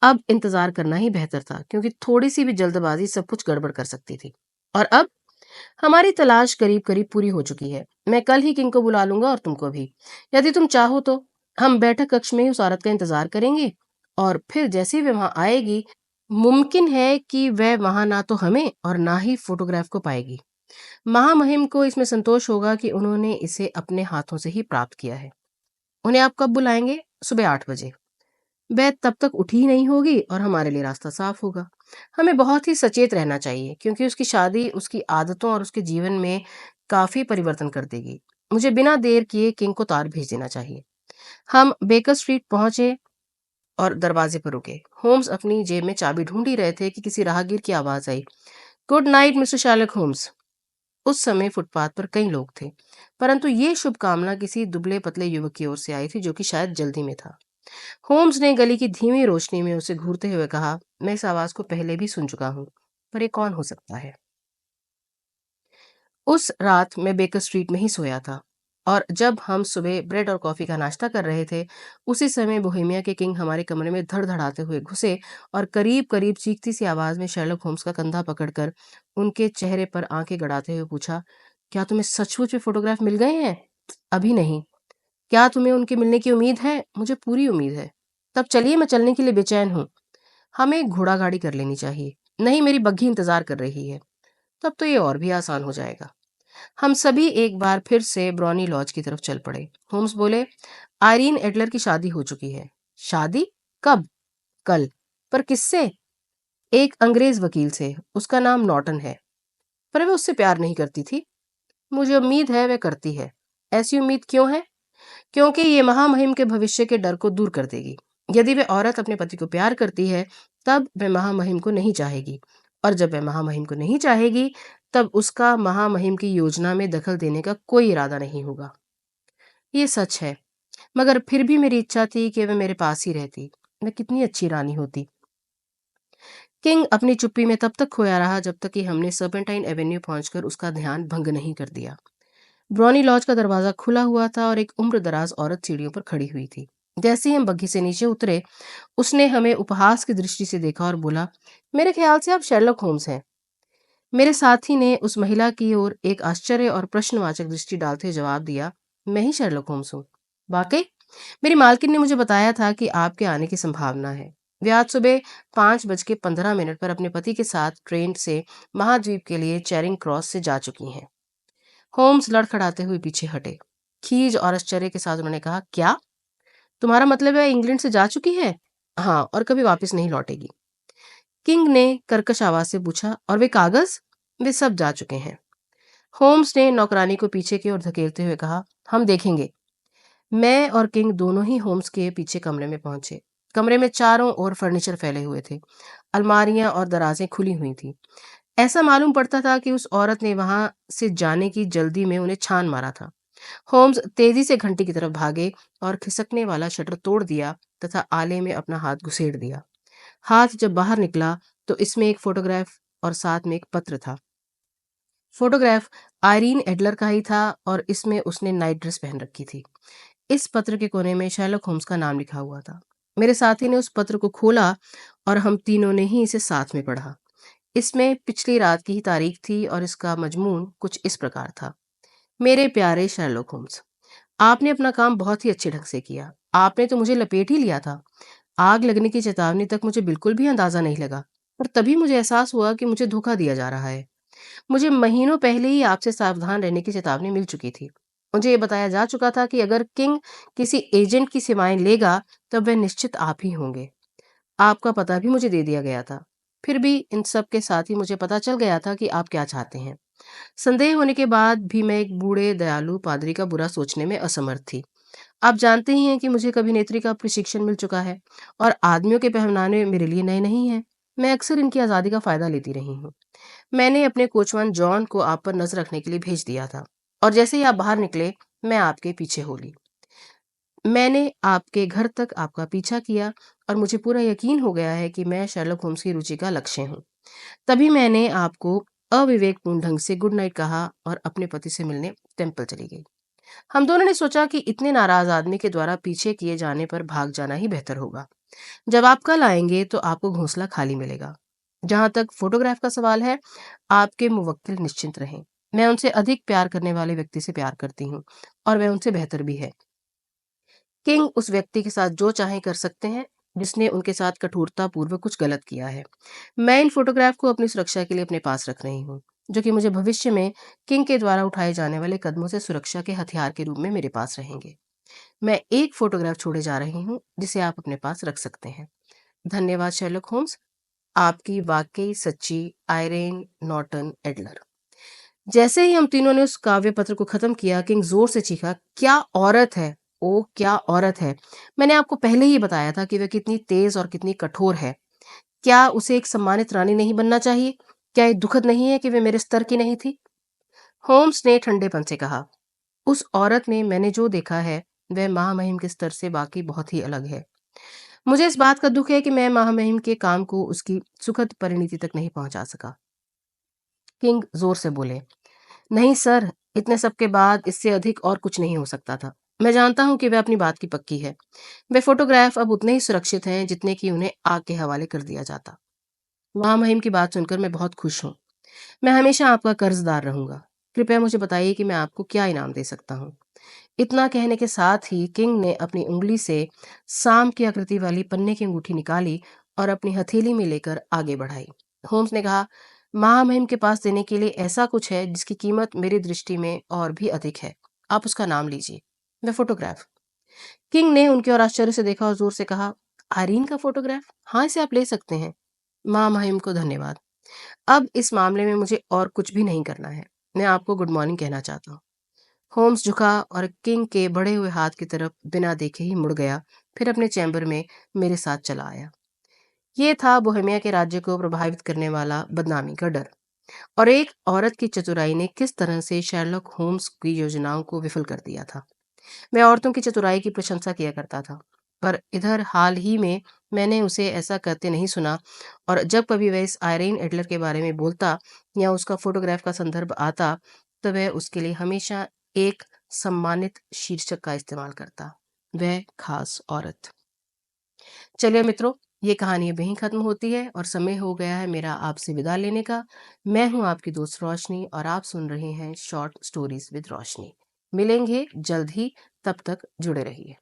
अब इंतजार करना ही बेहतर था क्योंकि थोड़ी सी भी जल्दबाजी सब कुछ गड़बड़ कर सकती थी। और अब हमारी तलाश करीब करीब पूरी हो चुकी है। मैं कल ही किंग को बुला लूंगा और तुमको भी, यदि तुम चाहो तो। हम बैठक कक्ष में ही उस औरत का इंतजार करेंगे और फिर जैसे ही वह वहां आएगी, मुमकिन है कि वह वहां ना तो हमें और ना ही फोटोग्राफ को पाएगी। महामहिम को इसमें संतोष होगा कि उन्होंने इसे अपने हाथों से ही प्राप्त किया है। उन्हें आप कब बुलाएंगे? सुबह 8 बजे। वह तब तक उठी ही नहीं होगी और हमारे लिए रास्ता साफ होगा। हमें बहुत ही सचेत रहना चाहिए क्योंकि उसकी शादी उसकी आदतों और उसके जीवन में काफी परिवर्तन कर देगी। मुझे बिना देर किए किंग को तार भेज देना चाहिए। हम बेकर स्ट्रीट पहुंचे और दरवाजे पर रुके। होम्स अपनी जेब में चाबी ढूंढ ही रहे थे कि किसी राहगीर की आवाज आई, good night mister Sherlock Holmes. उस समय फुटपाथ पर कई लोग थे, परंतु ये शुभकामना किसी दुबले पतले युवक की ओर से आई थी जो कि शायद जल्दी में था। होम्स ने गली की धीमी रोशनी में उसे घूरते हुए कहा, मैं इस आवाज को पहले भी सुन चुका हूँ, पर ये कौन हो सकता है? उस रात मैं बेकर स्ट्रीट में ही सोया था और जब हम सुबह ब्रेड और कॉफी का नाश्ता कर रहे थे, उसी समय बोहेमिया के किंग हमारे कमरे में धड़धड़ाते हुए घुसे और करीब करीब चीखती सी आवाज में शर्लक होम्स का कंधा पकड़कर उनके चेहरे पर आंखें गड़ाते हुए पूछा, क्या तुम्हें सचमुच में फोटोग्राफ मिल गए हैं? अभी नहीं। क्या तुम्हें उनके मिलने की उम्मीद है? मुझे पूरी उम्मीद है। तब चलिए, मैं चलने के लिए बेचैन हूँ। हमें घोड़ा गाड़ी कर लेनी चाहिए। नहीं, मेरी बग्घी इंतजार कर रही है। तब तो ये और भी आसान हो जाएगा। हम सभी एक बार फिर से ब्रॉनी लॉज की तरफ चल पड़े। होम्स बोले, आयरीन एडलर की शादी हो चुकी है। शादी? कब? कल। पर किससे? एक अंग्रेज वकील से। उसका नाम नॉर्टन है। पर वह उससे प्यार नहीं करती थी। मुझे उम्मीद है वह करती है। ऐसी उम्मीद क्यों है? क्योंकि ये महामहिम के भविष्य के डर को दूर कर देगी। यदि वह औरत अपने पति को प्यार करती है, तब वह महामहिम को नहीं चाहेगी, और जब वह महामहिम को नहीं चाहेगी, तब उसका महामहिम की योजना में दखल देने का कोई इरादा नहीं होगा। ये सच है, मगर फिर भी मेरी इच्छा थी कि वह मेरे पास ही रहती। वह कितनी अच्छी रानी होती। किंग अपनी चुप्पी में तब तक खोया रहा जब तक कि हमने सर्पेंटाइन एवेन्यू पहुंचकर उसका ध्यान भंग नहीं कर दिया। ब्रॉनी लॉज का दरवाजा खुला हुआ था और एक उम्रदराज औरत सीढ़ियों पर खड़ी हुई थी। जैसे ही हम बग्घी से नीचे उतरे, उसने हमें उपहास की दृष्टि से देखा और बोला, मेरे ख्याल से आप शेरलॉक होम्स हैं। मेरे साथी ने उस महिला की ओर एक आश्चर्य और प्रश्नवाचक दृष्टि डालते जवाब दिया, मैं ही शेरलॉक होम्स हूँ। वाकई? मेरी मालकिन ने मुझे बताया था कि आपके आने की संभावना है। वे आज सुबह 5:15 पर अपने पति के साथ ट्रेन से महाद्वीप के लिए चैरिंग क्रॉस से जा चुकी हैं। होम्स लड़खड़ाते हुए पीछे हटे। खीज और आश्चर्य के साथ उन्होंने कहा, क्या? तुम्हारा मतलब है इंग्लैंड से जा चुकी है? हाँ, और कभी वापस नहीं लौटेगी। किंग ने कर्कश आवाज से पूछा, और वे कागज? वे सब जा चुके हैं। होम्स ने नौकरानी को पीछे की ओर धकेलते हुए कहा, हम देखेंगे। मैं और किंग दोनों ही होम्स के पीछे कमरे में पहुंचे। कमरे में चारों ओर फर्नीचर फैले हुए थे। अलमारियां और दराजें खुली हुई थी। ऐसा मालूम पड़ता था कि उस औरत ने वहां से जाने की जल्दी में उन्हें छान मारा था। होम्स तेजी से घंटी की तरफ भागे और खिसकने वाला शटर तोड़ दिया तथा आले में अपना हाथ घुसेड़ दिया। हाथ जब बाहर निकला तो इसमें एक फोटोग्राफ और साथ में एक पत्र था। फोटोग्राफ आयरीन एडलर का ही था और इसमें उसने नाइट ड्रेस पहन रखी थी। इस पत्र के कोने में शर्लक होम्स का नाम लिखा हुआ था। मेरे साथी ने उस पत्र को खोला और हम तीनों ने ही इसे साथ में पढ़ा। इसमें पिछली रात की ही तारीख थी और इसका मजमून कुछ इस प्रकार था। मेरे प्यारे शर्लक होम्स, आपने अपना काम बहुत ही अच्छे ढंग से किया। आपने तो मुझे लपेट ही लिया था। आग लगने की चेतावनी तक मुझे बिल्कुल भी अंदाजा नहीं लगा, और तभी मुझे एहसास हुआ कि मुझे धोखा दिया जा रहा है। मुझे महीनों पहले ही आपसे सावधान रहने की चेतावनी मिल चुकी थी। मुझे ये बताया जा चुका था कि अगर किंग किसी एजेंट की सेवाएं लेगा, तब वह निश्चित आप ही होंगे। आपका पता भी मुझे दे दिया गया था। फिर भी इन सब के साथ ही मुझे पता चल गया था कि आप क्या चाहते हैं। संदेह होने के बाद भी मैं एक बूढ़े दयालु पादरी का बुरा सोचने में असमर्थ थी। आप जानते ही हैं कि मुझे कविनेत्री का प्रशिक्षण मिल चुका है और आदमियों के पहनावे मेरे लिए नए नहीं हैं। मैं अक्सर इनकी आज़ादी का फायदा लेती रही हूँ। मैंने अपने कोचवान जॉन को आप पर नजर रखने के लिए भेज दिया था, और जैसे ही आप बाहर निकले, मैं आपके पीछे हो ली। मैंने आपके घर तक आपका पीछा किया और मुझे पूरा यकीन हो गया है कि मैं शर्लक होम्स की रुचि का लक्ष्य हूँ। तभी मैंने आपको अविवेकपूर्ण ढंग से गुड नाइट कहा और अपने पति से मिलने टेम्पल चली गई। हम दोनों ने सोचा कि इतने नाराज आदमी के द्वारा पीछे किए जाने पर भाग जाना ही बेहतर होगा। जब आप कल आएंगे तो आपको घोंसला खाली मिलेगा। जहां तक फोटोग्राफ का सवाल है, आपके मुवक्किल निश्चिंत रहें। मैं उनसे अधिक प्यार करने वाले व्यक्ति से प्यार करती हूँ, और वह उनसे बेहतर भी है। किंग उस व्यक्ति के साथ जो चाहे कर सकते हैं जिसने उनके साथ कठोरता पूर्वक कुछ गलत किया है। मैं इन फोटोग्राफ को अपनी सुरक्षा के लिए अपने पास रख रही हूँ, जो कि मुझे भविष्य में किंग के द्वारा उठाए जाने वाले कदमों से सुरक्षा के हथियार के रूप में मेरे पास रहेंगे। मैं एक फोटोग्राफ छोड़े जा रही हूँ जिसे आप अपने पास रख सकते हैं। धन्यवाद शेरलॉक होम्स, आपकी वाकई सच्ची आयरेन नॉर्टन एडलर। जैसे ही हम तीनों ने उस काव्य पत्र को खत्म किया, किंग जोर से चीखा, क्या औरत है! ओ क्या औरत है! मैंने आपको पहले ही बताया था कि वह कितनी तेज और कितनी कठोर है। क्या उसे एक सम्मानित रानी नहीं बनना चाहिए? क्या ये दुखद नहीं है कि वे मेरे स्तर की नहीं थी? होम्स ने ठंडेपन से कहा, उस औरत में मैंने जो देखा है, वह महामहिम के स्तर से वाकई बहुत ही अलग है। मुझे इस बात का दुख है कि मैं महामहिम के काम को उसकी सुखद परिणति तक नहीं पहुंचा सका। किंग जोर से बोले, नहीं सर, इतने सब के बाद इससे अधिक और कुछ नहीं हो सकता था। मैं जानता हूं कि वह अपनी बात की पक्की है। वे फोटोग्राफ अब उतने ही सुरक्षित हैं जितने कि उन्हें आग के हवाले कर दिया जाता। महामहिम की बात सुनकर मैं बहुत खुश हूँ। मैं हमेशा आपका कर्जदार रहूंगा। कृपया मुझे बताइए कि मैं आपको क्या इनाम दे सकता हूँ। इतना कहने के साथ ही किंग ने अपनी उंगली से सांप की आकृति वाली पन्ने की अंगूठी निकाली और अपनी हथेली में लेकर आगे बढ़ाई। होम्स ने कहा, महामहिम के पास देने के लिए ऐसा कुछ है जिसकी कीमत मेरी दृष्टि में और भी अधिक है। आप उसका नाम लीजिए। वह फोटोग्राफ। किंग ने उनकी ओर आश्चर्य से देखा और जोर से कहा, आयरीन का फोटोग्राफ? हाँ, इसे आप ले सकते हैं। महामहिम को धन्यवाद। अब इस मामले में मुझे और कुछ भी नहीं करना है। मैं आपको गुड मॉर्निंग कहना चाहता हूँ। होम्स झुका और किंग के बढ़े हुए हाथ की तरफ बिना देखे ही मुड़ गया, फिर अपने चैम्बर में मेरे साथ चला आया। ये था बोहेमिया के राज्य को प्रभावित करने वाला बदनामी का डर, और एक औरत की चतुराई ने किस तरह से शर्लक होम्स की योजनाओं को विफल कर दिया था। मैं औरतों की चतुराई की प्रशंसा किया करता था, पर इधर हाल ही में मैंने उसे ऐसा करते नहीं सुना, और जब कभी वह इस आयरीन एडलर के बारे में बोलता या उसका फोटोग्राफ का संदर्भ आता, तो वह उसके लिए हमेशा एक सम्मानित शीर्षक का इस्तेमाल करता, वह खास औरत। चलिए मित्रों, ये कहानी अब यहीं खत्म होती है और समय हो गया है मेरा आपसे विदा लेने का। मैं हूं आपकी दोस्त रोशनी और आप सुन रहे हैं शॉर्ट स्टोरीज विद रोशनी। मिलेंगे जल्द ही, तब तक जुड़े रहिए।